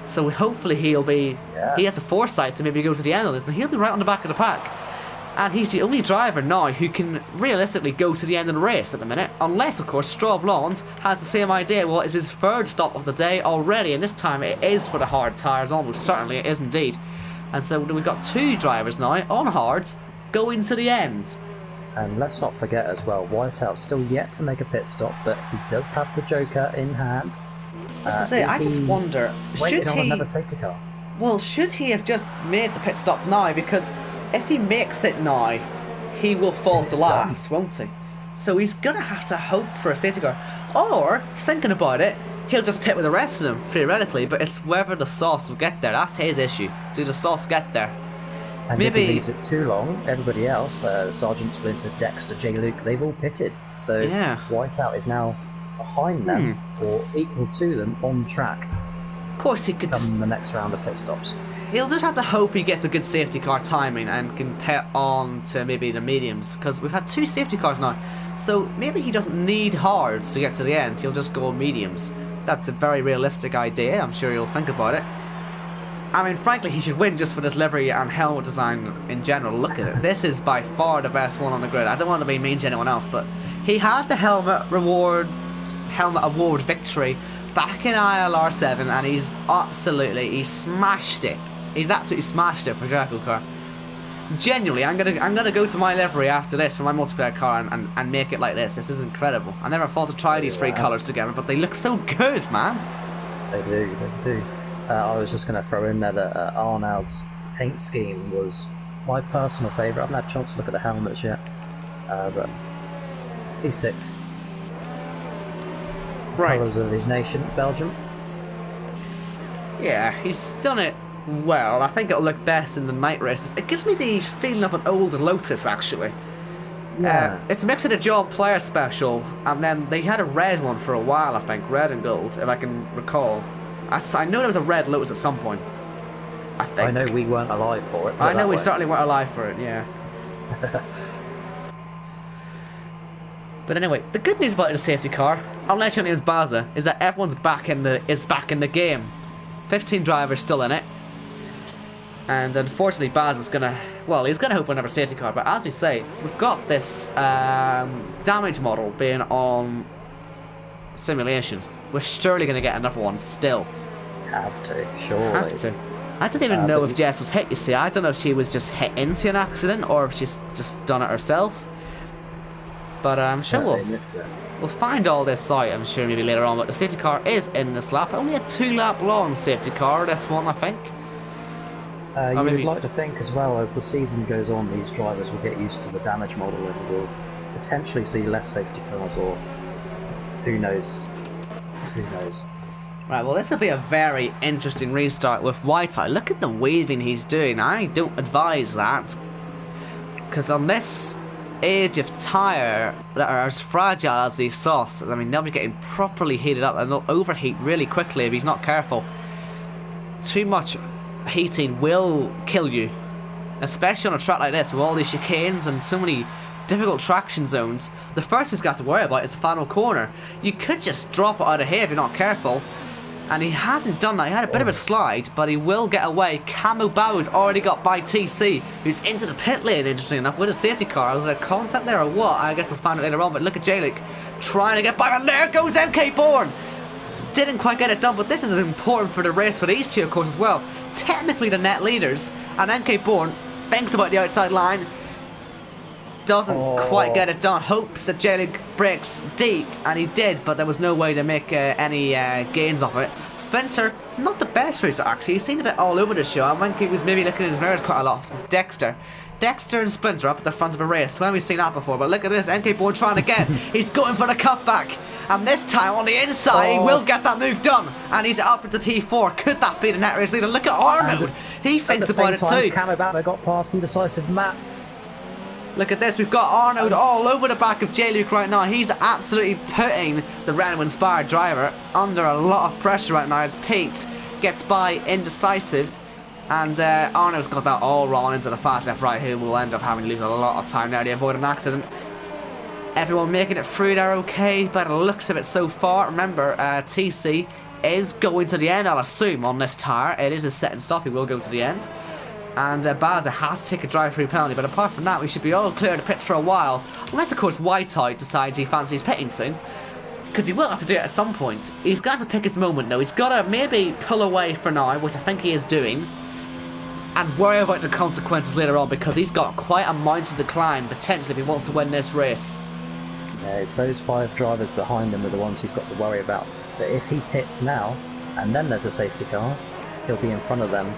So hopefully he has the foresight to maybe go to the end of this, and he'll be right on the back of the pack. And he's the only driver now who can realistically go to the end of the race at the minute, unless, of course, Straw Blonde has the same idea. Well, it's his 3rd stop of the day already, and this time it is for the hard tyres, almost certainly it is indeed. And so we've got 2 drivers now on hards going to the end. And let's not forget as well, Whiteout's still yet to make a pit stop, but he does have the Joker in hand. This is it. I just wonder, should on he? Another safety car. Well, should he have just made the pit stop now? Because if he makes it now, he will fall to last, won't he? So he's gonna have to hope for a safety car. Or, thinking about it, he'll just pit with the rest of them, theoretically, but it's whether the sauce will get there. That's his issue. Do the sauce get there? And Maybe if he leaves it too long, everybody else, Sergeant Splinter, Dexter, J. Luke, they've all pitted. So yeah. Whiteout is now behind them, or equal to them, on track. Of course he could come the next round of pit stops. He'll just have to hope he gets a good safety car timing and can pit on to maybe the mediums, because we've had 2 safety cars now, so maybe he doesn't need hards to get to the end. He'll just go mediums. That's a very realistic idea. I'm sure he'll think about it. I mean, frankly, he should win just for this livery and helmet design in general. Look at it. This is by far the best one on the grid. I don't want to be mean to anyone else, but he had the helmet award victory back in ILR 7, and he smashed it. He's absolutely smashed it for JACKOCAR. Genuinely, I'm gonna go to my livery after this for my multiplayer car and make it like this. This is incredible. I never thought to try these 3 colours together, but they look so good, man. They do. I was just going to throw in there that Arnaud's paint scheme was my personal favourite. I haven't had a chance to look at the helmets yet, but E6. Right. Colours of his nation, Belgium. Yeah, he's done it well. I think it'll look best in the night races. It gives me the feeling of an old Lotus, actually. Yeah. It's a mix of the Job Player Special, and then they had a red one for a while, I think, red and gold, if I can recall. I know there was a red Lotus at some point, I think. I know we weren't alive for it. I know we certainly weren't alive for it, yeah. But anyway, the good news about the safety car, unless your name is Baza, is that everyone's back in the game. 15 drivers still in it. And unfortunately Baza's he's gonna hope for another safety car, but as we say, we've got this damage model being on simulation. We're surely gonna get another one still. Have to, surely. Have to. I don't even know if Jess was hit, you see. I don't know if she was just hit into an accident or if she's just done it herself. But I'm sure we'll find all this out, I'm sure, maybe later on. But the safety car is in this lap. Only a 2-lap long safety car, this one, I think. You would like to think as well, as the season goes on, these drivers will get used to the damage model and will potentially see less safety cars, or who knows. Right, well, this will be a very interesting restart with Whiteout. Look at the waving he's doing. I don't advise that, because on this age of tyre that are as fragile as these sauce, I mean, they'll be getting properly heated up and they'll overheat really quickly if he's not careful. Too much heating will kill you, especially on a track like this with all these chicanes and so many difficult traction zones. The first thing he's got to worry about is the final corner. You could just drop it out of here if you're not careful, and he hasn't done that. He had a bit of a slide, but he will get away. Camo Bow's already got by TC, who's into the pit lane, interesting enough, with a safety car. Was there a concept there or what? I guess we'll find out later on, but look at J-Luke trying to get by, and there goes MK Bourne. Didn't quite get it done, but this is important for the race for these two, of course, as well. Technically the net leaders, and MK Bourne thinks about the outside line, doesn't quite get it done. Hopes that J-Luke breaks deep, and he did, but there was no way to make any gains off it. Spencer, not the best racer actually. He seemed a bit all over the show. I think he was maybe looking at his mirrors quite a lot with Dexter. Dexter and Spencer up at the front of a race. When have we seen that before? But look at this, MK Bourne trying again. He's going for the cutback. And this time on the inside, he will get that move done. And he's up at the P4. Could that be the net race leader? Look at Arnold. He thinks about it too. Camo Bauer got past Indecisive Matt. Look at this, we've got Arnold all over the back of J-Luke right now. He's absolutely putting the Renault-inspired driver under a lot of pressure right now as Pete gets by Indecisive. And Arno's got that all wrong into the fast left right, who will end up having to lose a lot of time now to avoid an accident. Everyone making it through there okay, by the looks of it so far. Remember, TC is going to the end, I'll assume, on this tyre. It is a set and stop, he will go to the end. And Baza has to take a drive-through penalty, but apart from that, we should be all clear of the pits for a while. Unless, of course, Whitehide decides he fancies pitting soon. Because he will have to do it at some point. He's got to pick his moment, though. He's got to maybe pull away for now, which I think he is doing. And worry about the consequences later on, because he's got quite a mountain to climb, potentially, if he wants to win this race. Yeah, it's those 5 drivers behind him are the ones he's got to worry about. But if he pits now, and then there's a safety car, he'll be in front of them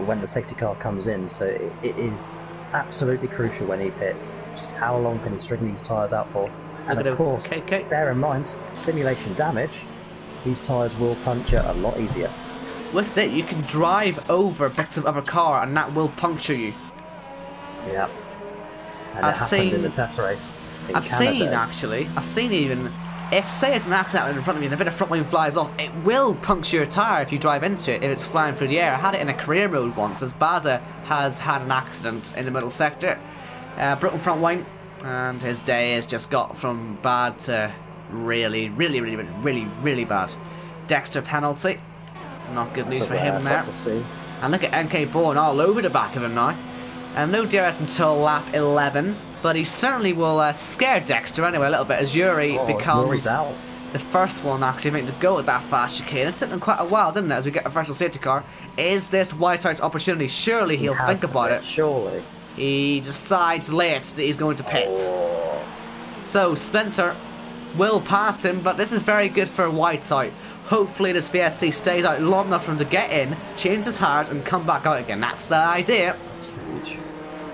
when the safety car comes in. So it is absolutely crucial when he pits. Just how long can he string these tyres out for? And of course, bear in mind, simulation damage, these tyres will puncture a lot easier. What's it? You can drive over bits of a car and that will puncture you. Yeah. And it happened in the test race. I've seen even, if say it's an accident in front of you and a bit of front wing flies off, it will puncture your tyre if you drive into it, if it's flying through the air. I had it in a career mode once, as Baza has had an accident in the middle sector. Broken front wing, and his day has just got from bad to really bad. Dexter penalty. Not good news for him there. And look at NK Bourne all over the back of him now. And no DRS until lap 11. But he certainly will scare Dexter anyway a little bit, as Yuri becomes the first one actually making to go at that fast chicane. It took him quite a while, didn't it, as we get a virtual safety car. Is this Whitehide's opportunity? Surely he'll think about it. Surely. He decides late that he's going to pit. So Spencer will pass him, but this is very good for Whitehide. Hopefully this VSC stays out long enough for him to get in, change the tyres and come back out again. That's the idea.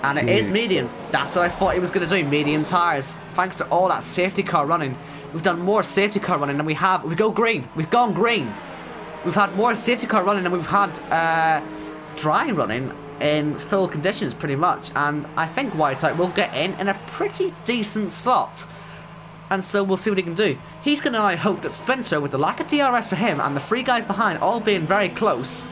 And it is mediums. That's what I thought he was going to do, medium tyres. Thanks to all that safety car running. We've done more safety car running than we have. We go green. We've gone green. We've had more safety car running than we've had dry running in full conditions, pretty much. And I think Whiteout will get in a pretty decent slot. And so we'll see what he can do. He's going to, I hope, that Spencer, with the lack of DRS for him and the 3 guys behind all being very close,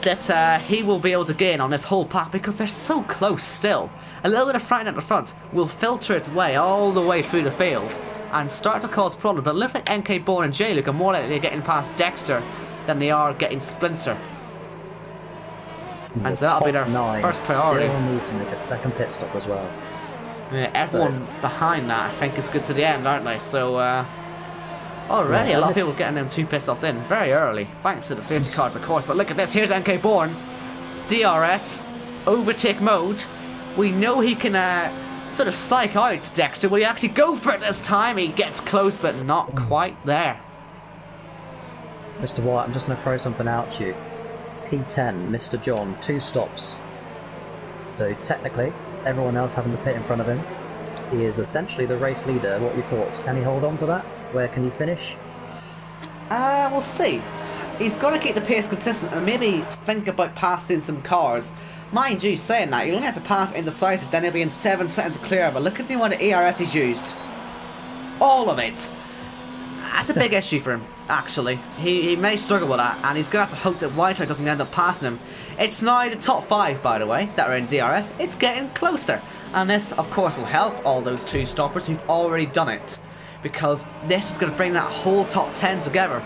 that he will be able to gain on this whole pack, because they're so close still. A little bit of frightened at the front will filter its way all the way through the field and start to cause problems. But it looks like NK Bourne and J-Luke are more likely getting past Dexter than they are getting Spencer. And so that'll be their first priority. Still need to make a second pit stop as well. Yeah, everyone behind that I think is good to the end, aren't they? So already a lot of people getting them 2 pit stops in very early, thanks to the safety cars of course. But look at this, here's NK Bourne, DRS, overtake mode. We know he can sort of psych out Dexter. Will he actually go for it this time? He gets close but not quite there. Mr. White, I'm just going to throw something out to you. P10, Mr. John, 2 stops. So technically, everyone else having the pit in front of him. He is essentially the race leader. What are your thoughts? Can he hold on to that? Where can he finish? We'll see. He's got to keep the pace consistent and maybe think about passing some cars. Mind you, saying that, you only have to pass indecisive, then he'll be in 7 seconds clear. But look at the amount of ERS he's used. All of it. That's a big issue for him, actually. He may struggle with that, and he's going to have to hope that Whiteout doesn't end up passing him. It's now the top 5, by the way, that are in DRS. It's getting closer. And this, of course, will help all those 2 stoppers who've already done it. Because this is going to bring that whole top 10 together.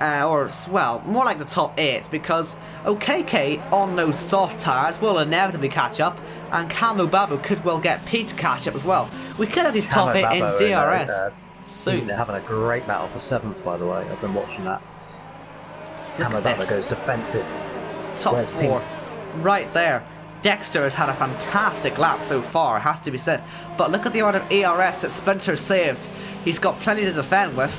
Or, well, more like the top 8. Because OKK on those soft tyres will inevitably catch up. And Camo Babu could well get Pete to catch up as well. We could have these top 8 in DRS. Soon. They're having a great battle for 7th, by the way. I've been watching that. Camo Babu goes defensive. Top 4. Right there. Dexter has had a fantastic lap so far, has to be said. But look at the amount of ERS that Spencer saved. He's got plenty to defend with.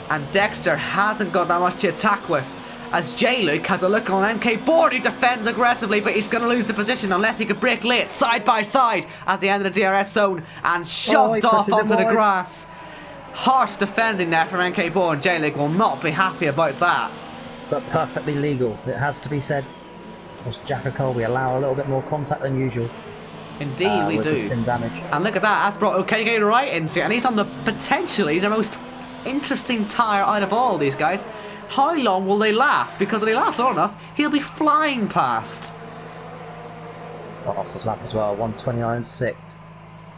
And Dexter hasn't got that much to attack with. As J-Luke has a look on NK Bourne, he defends aggressively, but he's going to lose the position unless he could break late, side by side, at the end of the DRS zone, and shoved off onto the grass. Harsh defending there from NK Bourne. J-Luke will not be happy about that. But perfectly legal, it has to be said. Of course, JACKOCAR, we allow a little bit more contact than usual. Indeed we do. Sim damage. And look at that, that's brought OKK right into it, and he's on the potentially the most interesting tyre out of all these guys. how long will they last? Because if they last long enough, he'll be flying past. Fastest lap as well, 1:29.6.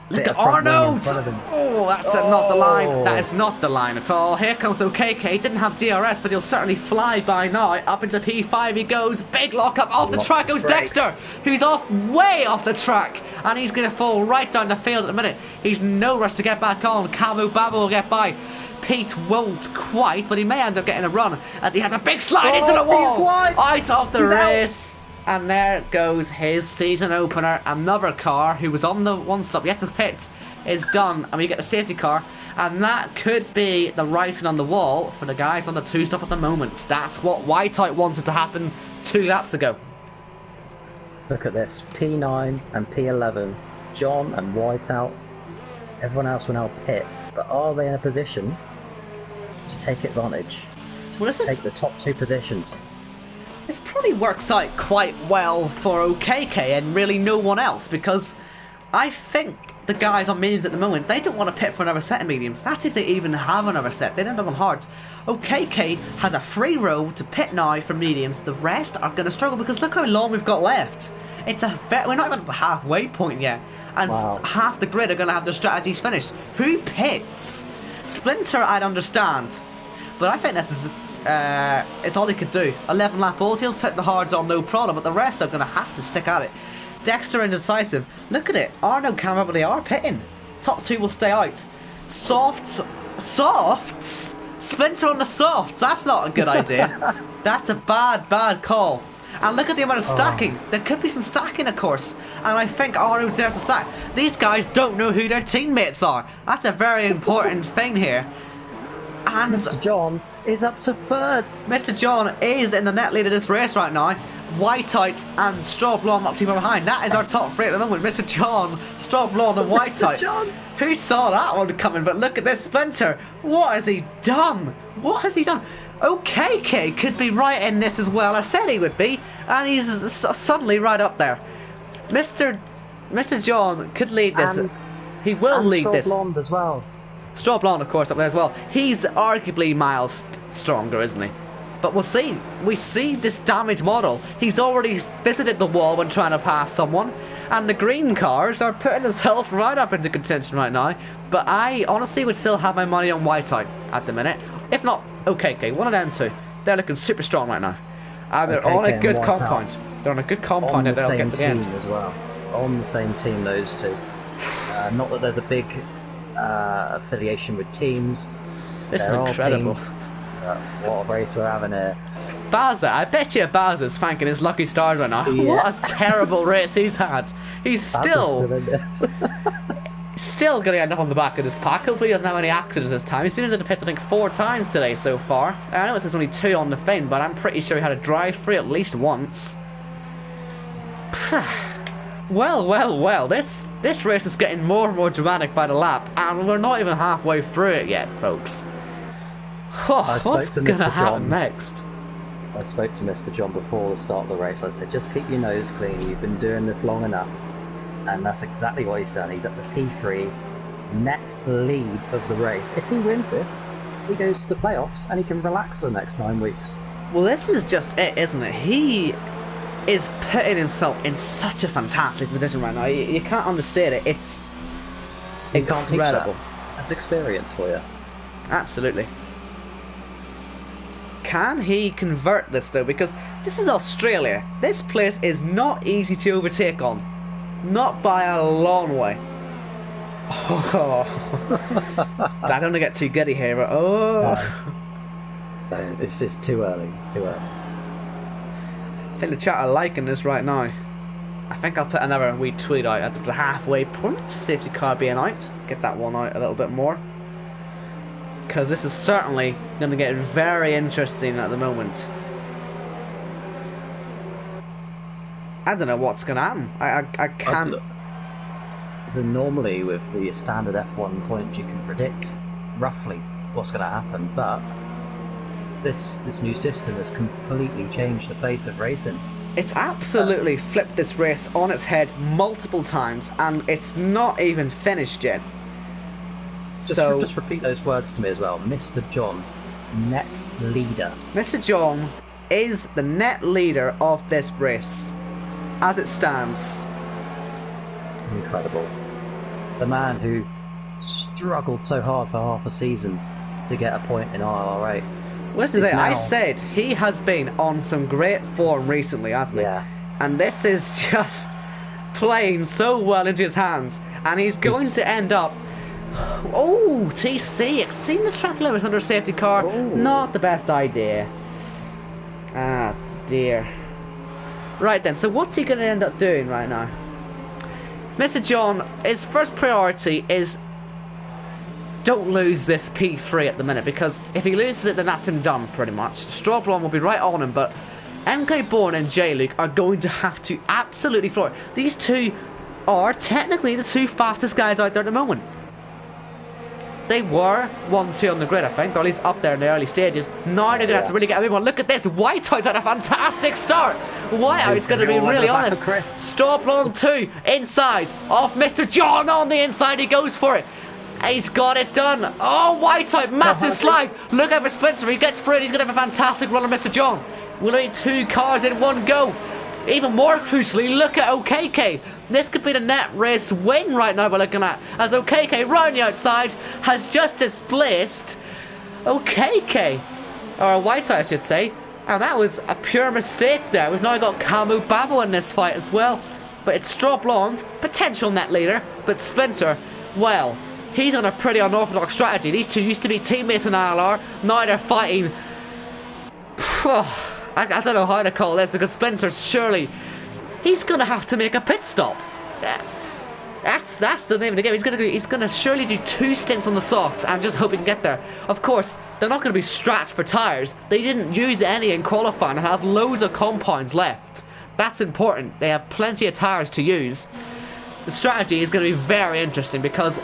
Look at Arnold! Oh, that's not the line. That Oh. is not the line at all. Here comes OKK. Didn't have DRS, but he'll certainly fly by now. Up into P5 he goes. Big lockup off the track goes Dexter, who's way off the track. And he's going to fall right down the field at the minute. He's no rush to get back on. Camo Babo will get by. Pete won't quite, but he may end up getting a run as he has a big slide into the wall. Out of the race. And there goes his season opener. Another car who was on the one stop yet to pit is done, and we get the safety car, and that could be the writing on the wall for the guys on the two stop at the moment. That's what Whiteout wanted to happen 2 laps ago. Look at this, P9 and P11, John and Whiteout. Everyone else will now pit, but are they in a position to take advantage? Well, Take the top 2 positions. This probably works out quite well for OKK and really no one else, because I think the guys on mediums at the moment, they don't want to pit for another set of mediums. That's if they even have another set. They don't have on hards. OKK has a free row to pit now for mediums. The rest are going to struggle because look how long we've got left. We're not even at the halfway point yet, and half the grid are going to have their strategies finished. Who pits? Splinter, I'd understand, but I think this is it's all he could do. 11 lap balls, he'll put the hards on no problem, but the rest are going to have to stick at it. Dexter indecisive. Look at it. Arno camera, but they are pitting. Top 2 will stay out. Softs? Splinter on the softs. That's not a good idea. That's a bad call. And look at the amount of stacking. There could be some stacking, of course. And I think Arno's there to stack. These guys don't know who their teammates are. That's a very important thing here. And Mr. John is up to 3rd. Mr. John is in the net lead of this race right now. Whiteout and Straw Blonde not too far behind. That is our top 3 at the moment. Mr. John, Straw Blonde and Whiteout. Who saw that one coming? But look at this Splinter. What has he done? What has he done? OKK could be right in this as well. I said he would be. And he's suddenly right up there. Mr. John could lead this. He will lead this. Straw Blonde as well. Straw Blonde, of course, up there as well. He's arguably miles stronger, isn't he? But we'll see. We see this damaged model. He's already visited the wall when trying to pass someone. And the green cars are putting themselves right up into contention right now. But I honestly would still have my money on Whiteout at the minute. If not, OKK, one of them two. They're looking super strong right now. And they're on a good compound. They're on a good compound and they'll get to the end. As well. On the same team, those two. Not that there's a big affiliation with teams. This is incredible. What a race we're having here. Bowser, I bet you Bowser's thanking his lucky stars right now. Yeah. What a terrible race he's had. He's still going to end up on the back of this pack. Hopefully he doesn't have any accidents this time. He's been into the pits I think 4 times today so far. I know it says only 2 on the fin, but I'm pretty sure he had a drive free at least once. Well, this race is getting more and more dramatic by the lap, and we're not even halfway through it yet, folks. What's going to happen next? I spoke to Mr. John before the start of the race. I said, just keep your nose clean. You've been doing this long enough. And that's exactly what he's done. He's up to P3, net lead of the race. If he wins this, he goes to the playoffs and he can relax for the next 9 weeks. Well, this is just it, isn't it? He is putting himself in such a fantastic position right now. You can't understand it. It's incredible. That's experience for you. Absolutely. Can he convert this though? Because this is Australia. This place is not easy to overtake on. Not by a long way. Oh. I don't want to get too giddy here, but No, it's just too early. It's too early. I think the chat are liking this right now. I think I'll put another wee tweet out at the halfway point. Safety car being out. Get that one out a little bit more. Because this is certainly going to get very interesting at the moment. I don't know what's going to happen. I can't... So normally with the standard F1 points you can predict roughly what's going to happen, but this new system has completely changed the face of racing. It's absolutely flipped this race on its head multiple times, and it's not even finished yet. Just repeat those words to me as well. Mr. John net leader. Mr. John is the net leader of this race, as it stands. Incredible. The man who struggled so hard for half a season to get a point in RR8. Well, this is it. I said he has been on some great form recently, hasn't he? Yeah. And this is just playing so well into his hands. And he's going to end up... Oh, TC, exceeding the track limit under a safety car. Ooh. Not the best idea. Ah, dear. Right then, so what's he going to end up doing right now? Mr. John, his first priority is don't lose this P3 at the minute, because if he loses it, then that's him done, pretty much. Strawblonde will be right on him, but MK Bourne and J-Luke are going to have to absolutely floor it. These two are technically the two fastest guys out there at the moment. They were 1-2 on the grid, I think, or at least up there in the early stages. Now they're going to have to really get a big one. Look at this. Whiteout's had a fantastic start. Whiteout's going to be really honest. Strawblonde 2 inside off Mr. John on the inside. He goes for it. He's got it done. Oh, Whiteout, massive slide. Look out for Spencer. He gets through it. He's going to have a fantastic run on Mr. John. We'll need two cars in one go. Even more crucially, look at OKK. This could be the net race win right now we're looking at, as OKK round the outside has just displaced OKK, or Whiteout I should say, and that was a pure mistake there. We've now got Camu Babo in this fight as well, but it's Strawblonde, potential net leader, but Spencer, well, he's on a pretty unorthodox strategy. These two used to be teammates in ILR, now they're fighting. I don't know how to call this, because Spencer surely... He's going to have to make a pit stop. That's the name of the game. He's going to surely do 2 stints on the softs and just hope he can get there. Of course, they're not going to be strapped for tyres. They didn't use any in qualifying and have loads of compounds left. That's important. They have plenty of tyres to use. The strategy is going to be very interesting, because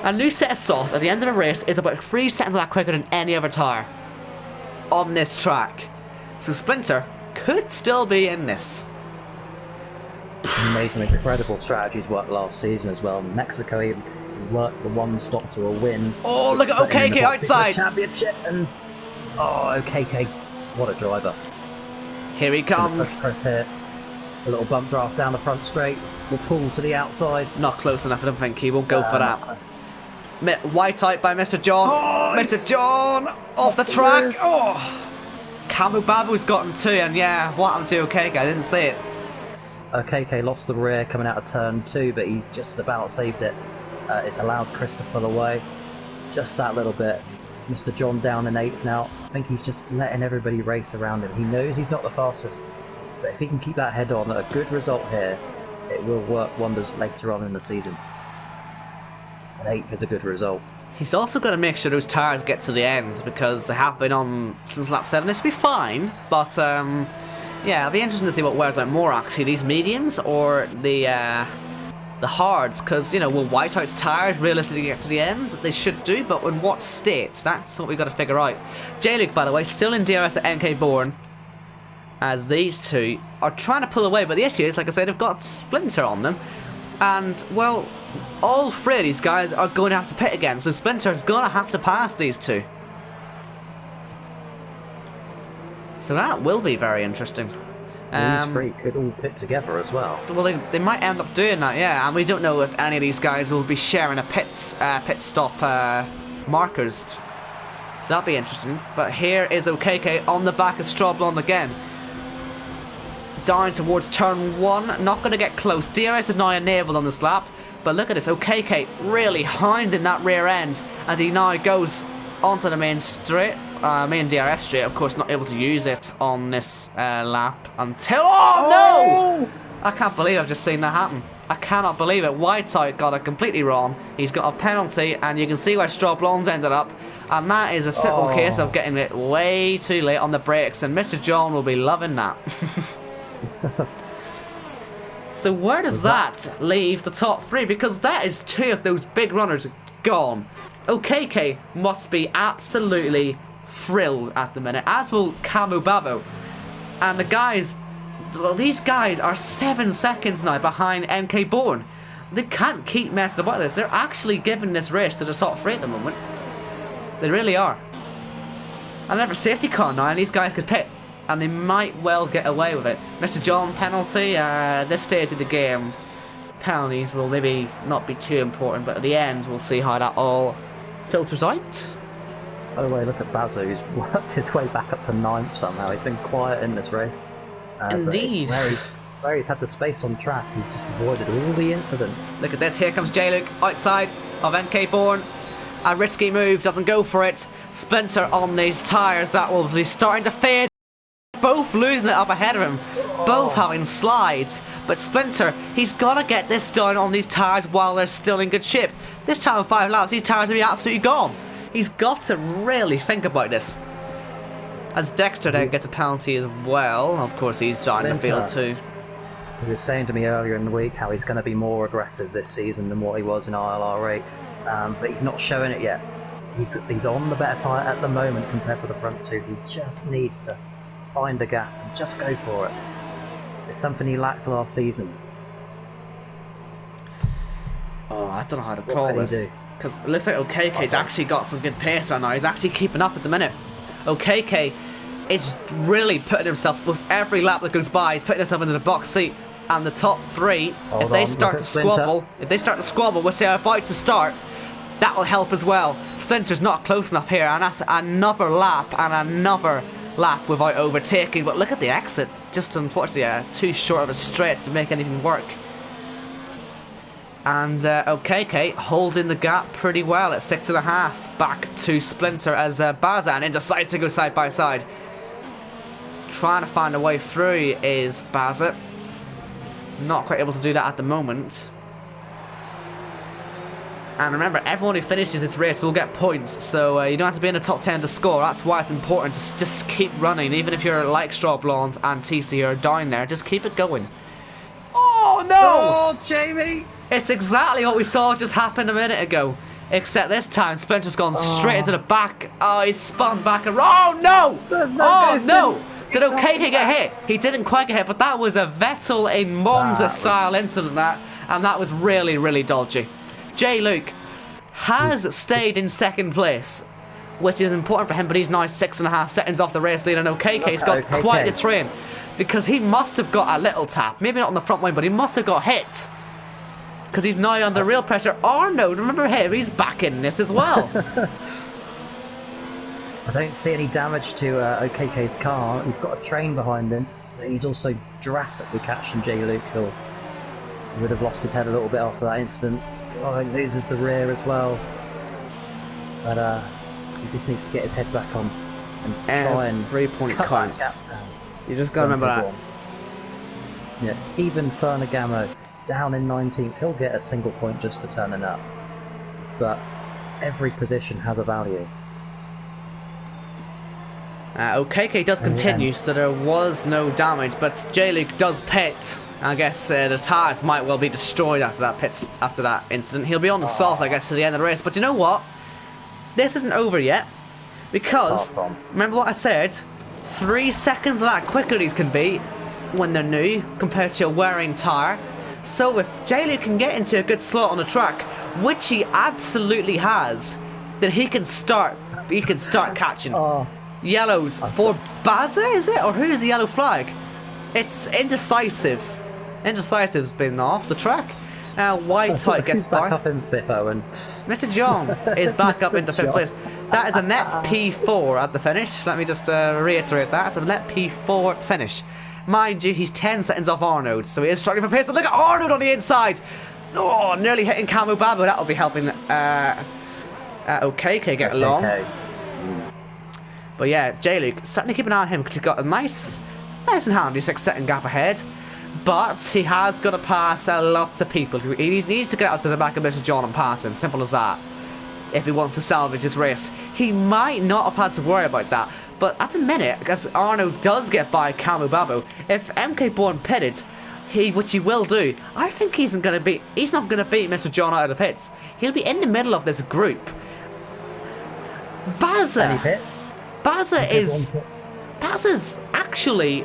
a new set of softs at the end of a race is about 3 seconds a lot quicker than any other tyre on this track. So Splinter could still be in this. Amazing, incredible strategies worked last season as well. Mexico even worked the one stop to a win. Oh, look at OKK outside! Championship, and oh, OKK, what a driver! Here he comes. Chris here. A little bump draft down the front straight. Will pull to the outside. Not close enough. I don't think he won't go for that. Whiteout by Mr. John. Oh, Mr. John off the track. Oh, Camu Babu's gotten 2, and yeah, what happened to OKK? I didn't see it. KK lost the rear coming out of turn 2, but he just about saved it. It's allowed Chris to pull away just that little bit. Mr. John down in 8th now. I think he's just letting everybody race around him. He knows he's not the fastest, but if he can keep that head on, a good result here, it will work wonders later on in the season. And 8th is a good result. He's also got to make sure those tyres get to the end, because they have been on since lap 7. This will be fine, but yeah, it'll be interesting to see what wears out more, actually, these mediums or the hards, because, you know, will Whiteout's tyres realistically get to the end? They should do, but in what state? That's what we've got to figure out. J-Luke, by the way, still in DRS at MK Bourne, as these two are trying to pull away, but the issue is, like I said, they've got Splinter on them, and, well, all 3 of these guys are going to have to pit again, so Splinter's going to have to pass these two. So that will be very interesting. These 3 could all pit together as well. Well, they might end up doing that, yeah. And we don't know if any of these guys will be sharing a pit stop markers. So that'll be interesting. But here is OKK on the back of Strawblonde again. Down towards turn 1. Not going to get close. DRS is now enabled on this lap. But look at this. OKK really hounding that rear end as he now goes onto the main straight. Main DRS straight, of course, not able to use it on this lap until... Oh, no! I can't believe I've just seen that happen. I cannot believe it. Whiteout got it completely wrong. He's got a penalty, and you can see where Strawblonde's ended up. And that is a simple case of getting it way too late on the brakes, and Mr. John will be loving that. So where does that leave the top 3? Because that is 2 of those big runners gone. OKK must be absolutely thrilled at the minute, as will Camu Babo. And the guys, well, these guys are 7 seconds now behind MK Bourne. They can't keep messing about this. They're actually giving this race to the top 3 at the moment. They really are. Another safety car now, and these guys could pit, and they might well get away with it. Mr. John, penalty. This stage of the game, penalties will maybe not be too important, but at the end we'll see how that all filters out. By the way, look at Bazu, who's worked his way back up to 9th somehow. He's been quiet in this race. Indeed. Where he's had the space on track, he's just avoided all the incidents. Look at this, here comes J-Luke outside of MK Bourne. A risky move, doesn't go for it. Spencer on these tyres that will be starting to fade. Both losing it up ahead of him. Both having slides. But Spencer, he's got to get this done on these tyres while they're still in good shape. This time in 5 laps, these tyres will be absolutely gone. He's got to really think about this. As Dexter then gets a penalty as well. Of course, he's down the field too. He was saying to me earlier in the week how he's going to be more aggressive this season than what he was in ILR8. But he's not showing it yet. He's on the better tyre at the moment compared to the front two. He just needs to find a gap and just go for it. It's something he lacked last season. Oh, I don't know how to call this. Because it looks like OKK's actually got some good pace right now. He's actually keeping up at the minute. OKK is really putting himself, with every lap that goes by, he's putting himself into the box seat. And the top 3, if they start to squabble, which they're about to start, that will help as well. Splinter's not close enough here, and that's another lap without overtaking. But look at the exit, just unfortunately too short of a straight to make anything work. And OKK holding the gap pretty well at 6.5, back to Splinter as Bazan indecisive to go side by side. Trying to find a way through is Bazat. Not quite able to do that at the moment. And remember, everyone who finishes this race will get points, so you don't have to be in the top 10 to score. That's why it's important to just keep running, even if you're like Straw Blonde and TC are down there, just keep it going. Oh no! Oh, Jamie! It's exactly what we saw just happen a minute ago, except this time Spencer's gone straight into the back. Oh, he's spun back and oh no! Oh no! Did OKK get hit? He didn't quite get hit, but that was a Vettel in Monza style incident, and that was really, really dodgy. J-Luke has stayed in 2nd place, which is important for him, but he's now 6.5 seconds off the race lead, and OKK's got quite the train, because he must have got a little tap, maybe not on the front line, but he must have got hit, because he's now under real pressure. Arno, remember him, he's back in this as well. I don't see any damage to OKK's car. He's got a train behind him, but he's also drastically catching J-Luke, who would have lost his head a little bit after that incident. Oh, he loses the rear as well. But he just needs to get his head back on and try and 3-point counts. You just gotta remember that. Yeah, even Fernagamo down in 19th, he'll get a single point just for turning up. But every position has a value. OKK does continue, so there was no damage, but J-Luke does pit. I guess the tyres might well be destroyed after that incident. He'll be on the sauce, I guess, to the end of the race. But you know what? This isn't over yet, because remember what I said? 3 seconds of that quicker these can be when they're new compared to a wearing tyre. So if J-Luke can get into a good slot on the track, which he absolutely has, then he can start catching. Yellows for Baza, is it? Or who's the yellow flag? It's indecisive. Indecisive's been off the track. White type gets by. Back up in 5th, Owen. Mr. John is back up into 5th place. That is a net P4 at the finish. Let me just reiterate that. It's a net P4 finish. Mind you, he's 10 seconds off Arnold, so he is struggling for pace. But look at Arnold on the inside. Oh, nearly hitting Camu Babu. That'll be helping OKK get along. But yeah, J-Luke, certainly keep an eye on him because he's got a nice and handy 6-second gap ahead. But he has got to pass a lot of people. He needs to get out to the back of Mr. John and pass him. Simple as that. If he wants to salvage his race. He might not have had to worry about that. But at the minute, because Arno does get by Camu Babu, if MK Bourne pitted, which he will do, I think he's not going to beat Mr. John out of the pits. He'll be in the middle of this group. Bazza's actually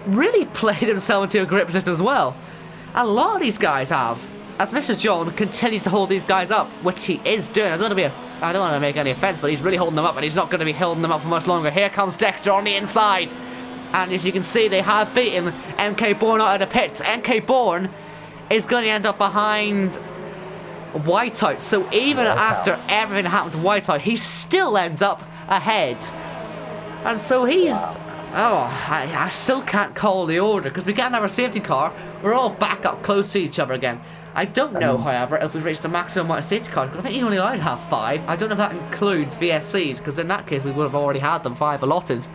really played himself into a great position as well. A lot of these guys have, as Mr. John continues to hold these guys up, which he is doing. I don't want to be I don't want to make any offense, but he's really holding them up, and he's not going to be holding them up for much longer. Here comes Dexter on the inside. And as you can see, they have beaten MK Bourne out of the pits. MK Bourne is going to end up behind Whiteout. So even after everything that happens to Whiteout, he still ends up ahead. And so he's... Wow. Oh, I still can't call the order, because we can't have our safety car. We're all back up close to each other again. I don't know, however, if we've reached the maximum amount of safety cars, because I think you only allowed to have 5. I don't know if that includes VSCs, because in that case we would have already had them 5 allotted.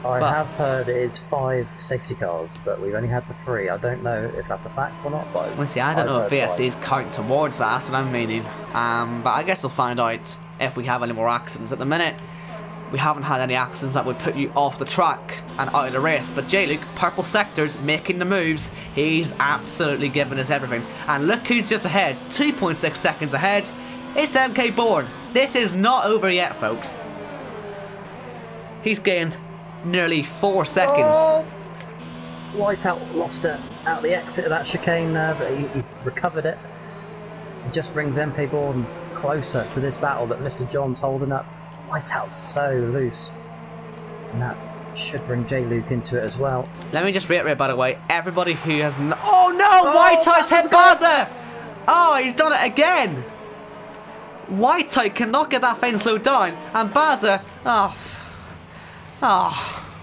I have heard it is 5 safety cars, but we've only had the 3. I don't know if that's a fact or not, but... Well, see, I don't know if VSCs count towards that, that's what I'm meaning. But I guess we'll find out if we have any more accidents. At the minute, we haven't had any accidents that would put you off the track and out of the race. But J-Luke, purple sectors, making the moves. He's absolutely giving us everything. And look who's just ahead, 2.6 seconds ahead. It's MK Bourne. This is not over yet, folks. He's gained nearly 4 seconds. Oh. Whiteout lost it out the exit of that chicane there, but he's recovered it. It just brings MK Bourne closer to this battle that Mr. John's holding up. Whiteout's so loose, and that should bring J-Luke into it as well. Let me just reiterate, by the way, everybody who has oh no! Whiteout's hit Baza! Oh, he's done it again! Whiteout cannot get that thing slowed down, and Baza,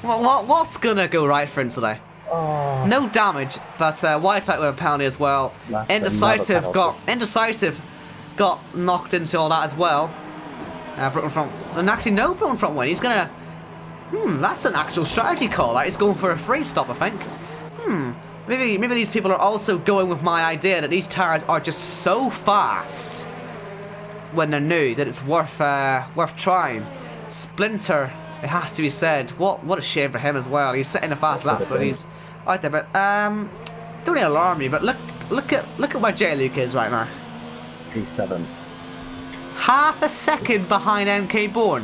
what's gonna go right for him today? Oh. No damage, but Whiteout with a penalty as well. Indecisive got knocked into all that as well. Broken front, and actually no broken front win. He's gonna. That's an actual strategy call. That he's going for a free stop, I think. Maybe these people are also going with my idea that these tires are just so fast when they're new that it's worth trying. Splinter, it has to be said. What a shame for him as well. He's sitting the fast laps, but he's out there. But don't really alarm me. But look at where J-Luke is right now. P7. Half a second behind MK Bourne.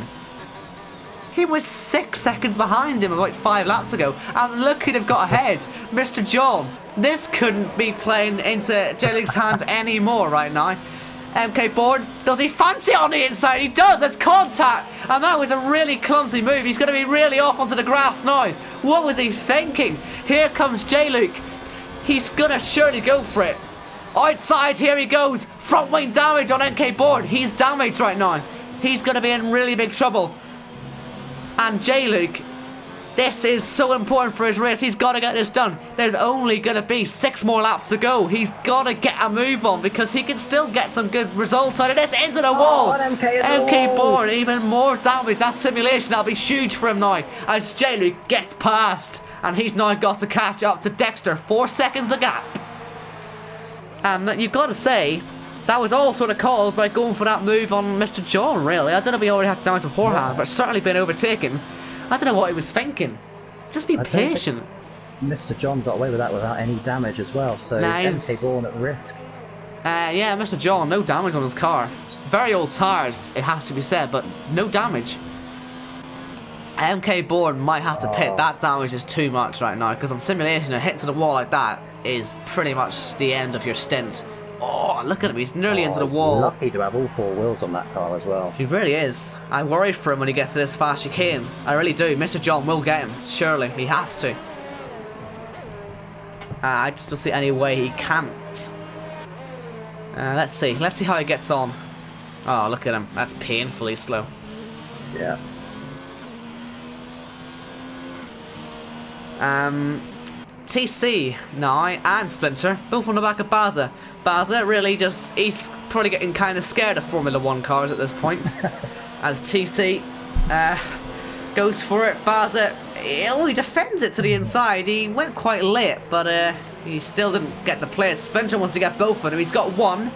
He was 6 seconds behind him about 5 laps ago, and look who'd have got ahead, Mr. John. This couldn't be playing into J-Luke's hands anymore right now. MK Bourne, does he fancy it on the inside? He does, there's contact, and that was a really clumsy move. He's going to be really off onto the grass now. What was he thinking? Here comes J-Luke. He's going to surely go for it. Outside, here he goes. Front wing damage on MK Bourne. He's damaged right now. He's going to be in really big trouble. And J-Luke, this is so important for his race. He's got to get this done. There's only going to be 6 more laps to go. He's got to get a move on because he can still get some good results out of this. Into the wall. MK Bourne, even more damage. That simulation, that'll be huge for him now as J-Luke gets past. And he's now got to catch up to Dexter. 4 seconds the gap. And you've got to say, that was all sort of caused by going for that move on Mr. John, really. I don't know if he already had damage beforehand, but certainly been overtaken. I don't know what he was thinking. Just be patient. Mr. John got away with that without any damage as well, so MK Bourne at risk. Yeah, Mr. John, no damage on his car. Very old tires, it has to be said, but no damage. MK Bourne might have to pit. That damage is too much right now, because on simulation, a hit to the wall like that is pretty much the end of your stint. Oh, look at him, he's nearly into the wall. Lucky to have all 4 wheels on that car as well. He really is. I worry for him when he gets to this fast chicane. I really do. Mr. John will get him. Surely, he has to. I just don't see any way he can't. Let's see how he gets on. Oh, look at him. That's painfully slow. Yeah. TC now and Splinter, both on the back of Baza. Baza really he's probably getting kind of scared of Formula 1 cars at this point. As TC goes for it, Baza, he defends it to the inside. He went quite late, but he still didn't get the place. Splinter wants to get both of them. He's got one,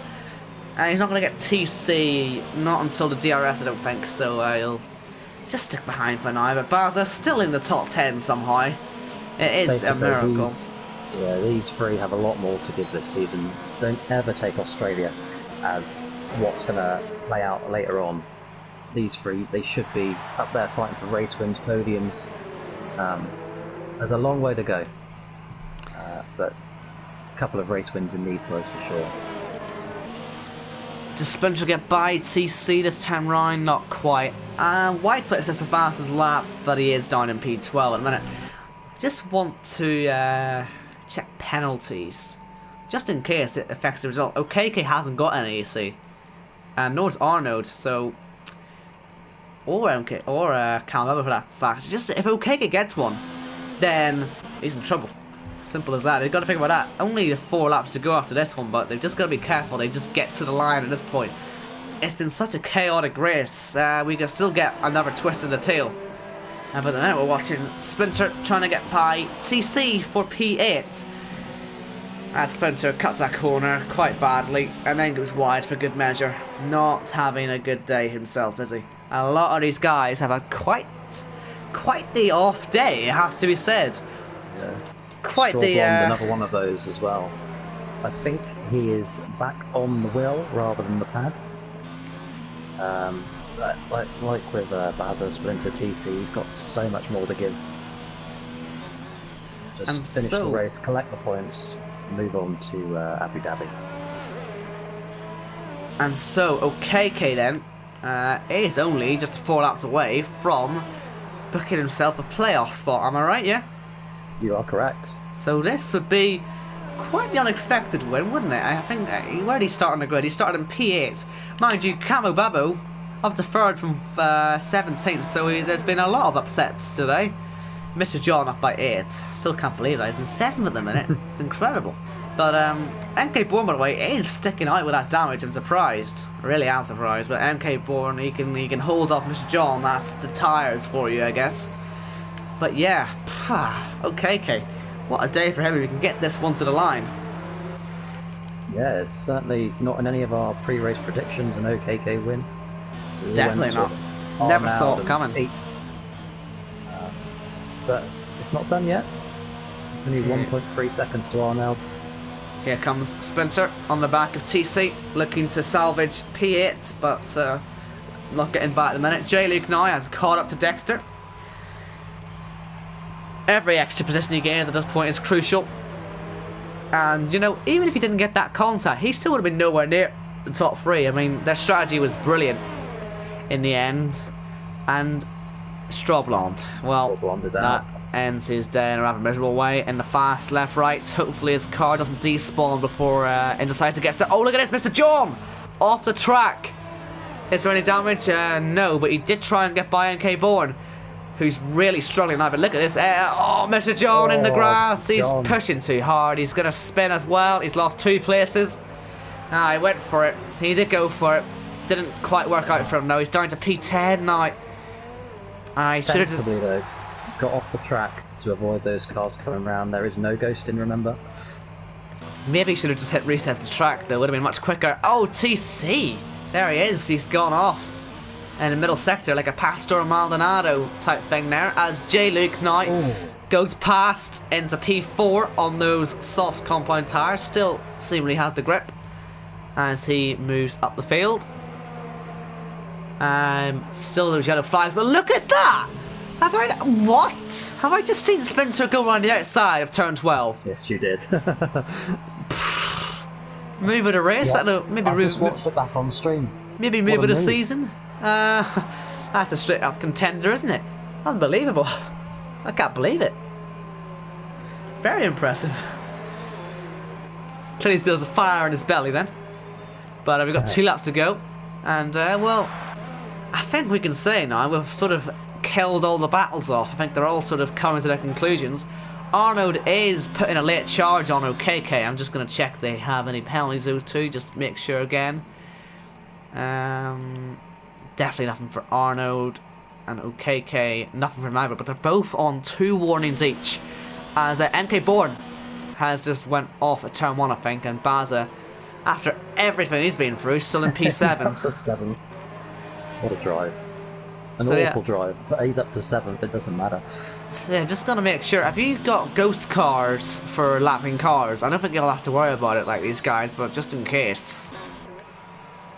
and he's not going to get TC, not until the DRS, I don't think, so he'll just stick behind for now. But Baza still in the top 10 somehow. It is a miracle. These 3 have a lot more to give this season. Don't ever take Australia as what's going to play out later on. These 3, they should be up there fighting for race wins, podiums. There's a long way to go, but a couple of race wins in these guys for sure. Does Splinter get by TC this time round? Not quite. Whiteside says the fastest lap, but he is down in P12 at the minute. Just want to check penalties, just in case it affects the result. OKK hasn't got any, you see, and nor does Arnold. So, or MK or Calmella for that fact. Just if OKK gets one, then he's in trouble. Simple as that. They've got to think about that. Only 4 laps to go after this one, but they've just got to be careful. They just get to the line at this point. It's been such a chaotic race. We can still get another twist in the tail. But at the minute we're watching Splinter trying to get by TC for P8. As Splinter cuts that corner quite badly and then goes wide for good measure. Not having a good day himself, is he? A lot of these guys have had quite the off day, it has to be said. Yeah. Quite Straw the Blonde, another one of those as well. I think he is back on the wheel rather than the pad. Like with Baza, Splinter, TC, he's got so much more to give. Just and finish the race, collect the points, move on to Abu Dhabi. And so OKK then is only just 4 laps away from booking himself a playoff spot. Am I right? Yeah. You are correct. So this would be quite the unexpected win, wouldn't it? I think, where did he start on the grid? He started in P8. Mind you, Camo Babo up to 3rd from 17th, so there's been a lot of upsets today. Mr. John up by 8. Still can't believe that. He's in 7th at the minute. It's incredible. But MK Bourne, by the way, is sticking out with that damage. I'm surprised. I really am surprised. But MK Bourne, he can hold off Mr. John. That's the tyres for you, I guess. But yeah, OKK. What a day for him if we can get this one to the line. Yeah, it's certainly not in any of our pre-race predictions an OKK win. Definitely not. Never saw it coming. But it's not done yet. It's only 1.3 seconds to Arnold. Here comes Splinter on the back of TC, looking to salvage P8, but not getting back at the minute. J-Luke now has caught up to Dexter. Every extra position he gains at this point is crucial. And, you know, even if he didn't get that contact, he still would have been nowhere near the top 3. I mean, their strategy was brilliant in the end. And Straw Blonde, well, that ends his day in a rather miserable way. In the fast left-right, hopefully his car doesn't despawn before Indecisive gets there. Oh, look at this, Mr. John! Off the track. Is there any damage? No, but he did try and get by NK Bourne, who's really struggling now. But look at this. Mr. John in the grass. He's pushing too hard. He's going to spin as well. He's lost 2 places. He went for it. He did go for it. Didn't quite work out for him, though. He's down to P10 now. He should have just got off the track to avoid those cars coming around. There is no ghosting, remember? Maybe he should have just hit reset the track, though. Would have been much quicker. Oh, TC. There he is. He's gone off in the middle sector, like a Pastor Maldonado type thing there, as J-Luke now goes past into P4 on those soft compound tyres. Still seemingly has the grip as he moves up the field. Still those yellow flags, but look at that! What? Have I just seen Splinter go around the outside of turn 12? Yes, you did. Move of the race? Yeah, I just watched it back on stream. Maybe move of the season? That's a straight up contender, isn't it? Unbelievable. I can't believe it. Very impressive. Clearly still has a fire in his belly then. But we've got 2 laps to go. And, well, I think we can say now we've sort of killed all the battles off. I think they're all sort of coming to their conclusions. Arnold is putting a late charge on OKK. I'm just going to check they have any penalties, those 2, just make sure again. Definitely nothing for Arnold and OKK, nothing for either, but they're both on 2 warnings each, as MK Bourne has just went off at turn 1, I think, and Baza, after everything he's been through, still in P7. Up to 7. What a drive. An awful drive. But he's up to 7th, it doesn't matter. So yeah, just gonna make sure, have you got ghost cars for lapping cars? I don't think you'll have to worry about it like these guys, but just in case.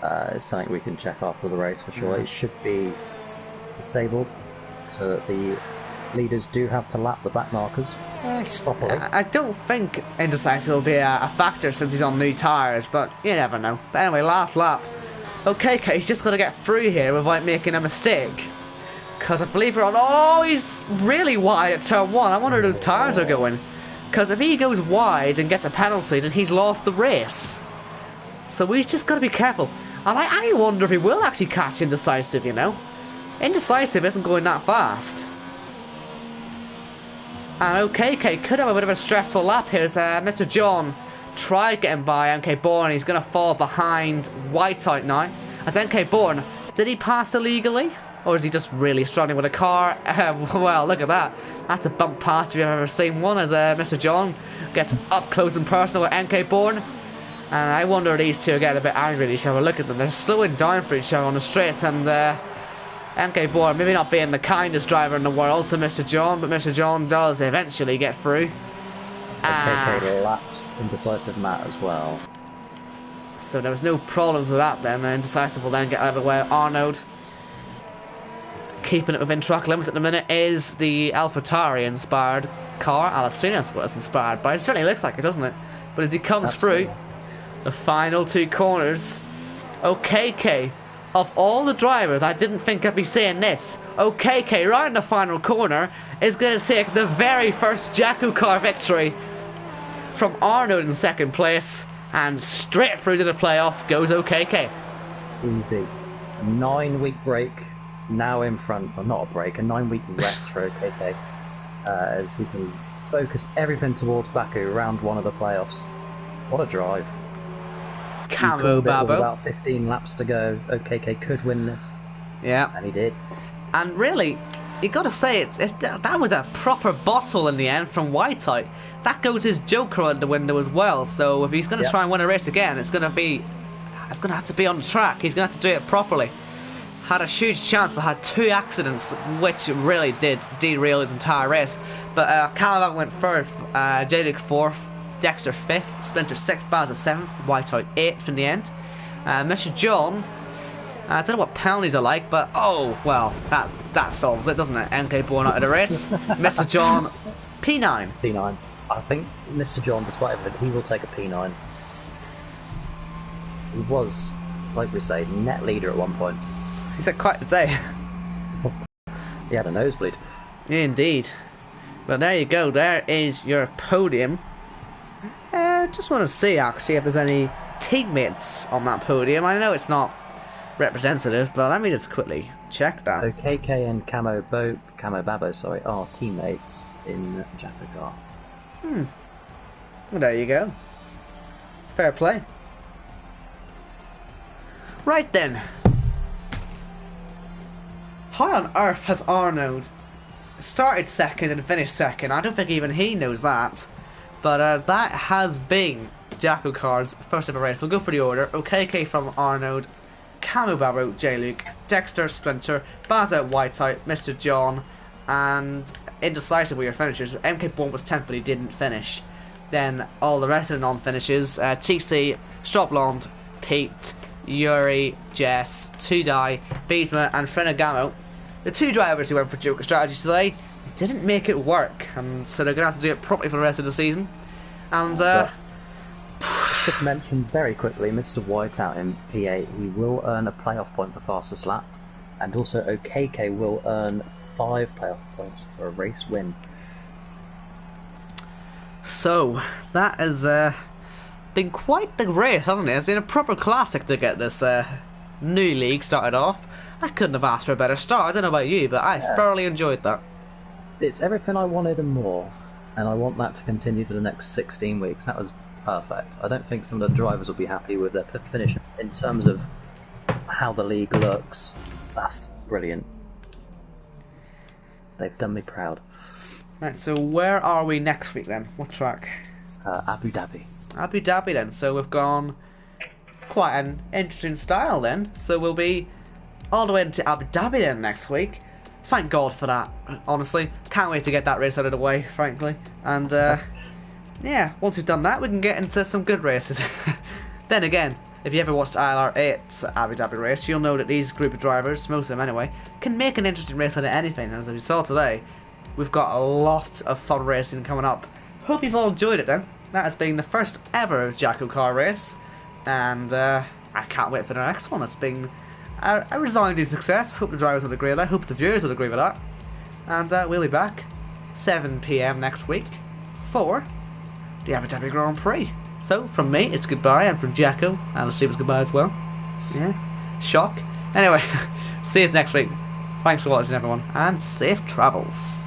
It's something we can check after the race for sure. It should be disabled so that the leaders do have to lap the back markers properly. I don't think Indecisive will be a factor since he's on new tyres, but you never know. But anyway, last lap. Okay, he's just got to get through here without making a mistake. Because I believe we're on... Oh, he's really wide at turn 1. I wonder where those tyres are going. Because if he goes wide and gets a penalty, then he's lost the race. So he's just got to be careful. And I wonder if he will actually catch Indecisive, you know. Indecisive isn't going that fast. And OK could have a bit of a stressful lap here as Mr. John tried getting by MK Bourne. He's going to fall behind Whiteout now. As MK Bourne, did he pass illegally? Or is he just really struggling with a car? Well, look at that. That's a bump pass if you've ever seen one, as Mr. John gets up close and personal with MK Bourne. And I wonder if these two are getting a bit angry at each other. Look at them, they're slowing down for each other on the straights. And MK Bourne, maybe not being the kindest driver in the world to Mr. John, but Mr. John does eventually get through. Okay, laps Indecisive Matt as well. So there was no problems with that then. Indecisive will then get out of the way of Arnold. Keeping it within track limits at the minute is the AlphaTauri inspired car. Alessandro's was inspired by. It certainly looks like it, doesn't it? But as he comes through the final 2 corners, OKK, of all the drivers, I didn't think I'd be saying this. OKK, right in the final corner, is going to take the very first JACKOCAR victory from Arnold in second place, and straight through to the playoffs goes OKK. Easy. A 9-week break. Now in front, well, not a break, a 9-week rest for OKK, as he can focus everything towards Baku, round 1 of the playoffs. What a drive. Camo Babo. With about 15 laps to go, OKK could win this. Yeah. And he did. And really, you got to say, that was a proper bottle in the end from Whiteout. That goes his Joker out the window as well, so if he's going to try and win a race again, it's going to have to be on the track. He's going to have to do it properly. Had a huge chance, but had 2 accidents, which really did derail his entire race. But Calavan went 3rd, J-Luke 4th, Dexter 5th, Splinter 6th, Baza 7th, Whiteout 8th in the end. Mr. John, I don't know what penalties are like, but oh, well, that solves it, doesn't it? MK Bourne out of the race. Mr. John, P9. P9. I think Mr. John, despite everything, he will take a P9. He was, like we say, net leader at one point. He's had quite the day. He had a nosebleed. Indeed. Well, there you go. There is your podium. Just want to see, actually, if there's any teammates on that podium. I know it's not representative, but let me just quickly check that. So KK and Camo Babo, are teammates in JACKOCAR. Well, there you go. Fair play. Right then. How on earth has Arnold started second and finished second? I don't think even he knows that. But that has been JACKOCAR's first ever race. We'll go for the order. OKK from Arnold, Camo Babo, J-Luke, Dexter, Splinter, Baza, Whiteout, Mr. John, and Indecisive were your finishers. MK Bourne was 10th, but he didn't finish. Then all the rest of the non-finishers, TC, Stropland, Pete, Yuri, Jess, Tudai, Beesma, and Frenagamo. The 2 drivers who went for Joker strategy today didn't make it work, and so they're going to have to do it properly for the rest of the season. And should mention very quickly, Mr. Whiteout in P8, he will earn a playoff point for fastest lap, and also OKK will earn 5 playoff points for a race win. So that has been quite the race, hasn't it? It's been a proper classic to get this new league started off. I couldn't have asked for a better start. I don't know about you, but I thoroughly enjoyed that. It's everything I wanted and more, and I want that to continue for the next 16 weeks. That was perfect. I don't think some of the drivers will be happy with their finish. In terms of how the league looks, that's brilliant. They've done me proud. Right, so where are we next week then? What track? Abu Dhabi. Abu Dhabi then. So we've gone quite an interesting style then. So we'll be all the way into Abu Dhabi then next week. Thank God for that, honestly. Can't wait to get that race out of the way, frankly. And yeah, once we've done that, we can get into some good races. Then again, if you ever watched ILR8's Abu Dhabi race, you'll know that these group of drivers, most of them anyway, can make an interesting race out of anything. As we saw today, we've got a lot of fun racing coming up. Hope you've all enjoyed it then. That has been the first ever JACKOCAR race. And I can't wait for the next one. It's been a resounding success. Hope the drivers will agree with that. Hope the viewers will agree with that. And we'll be back 7 PM next week for the Abu Dhabi Grand Prix. So from me, it's goodbye, and from Jacko, and the Steven's goodbye as well. Yeah, shock. Anyway, see you next week. Thanks for watching, everyone, and safe travels.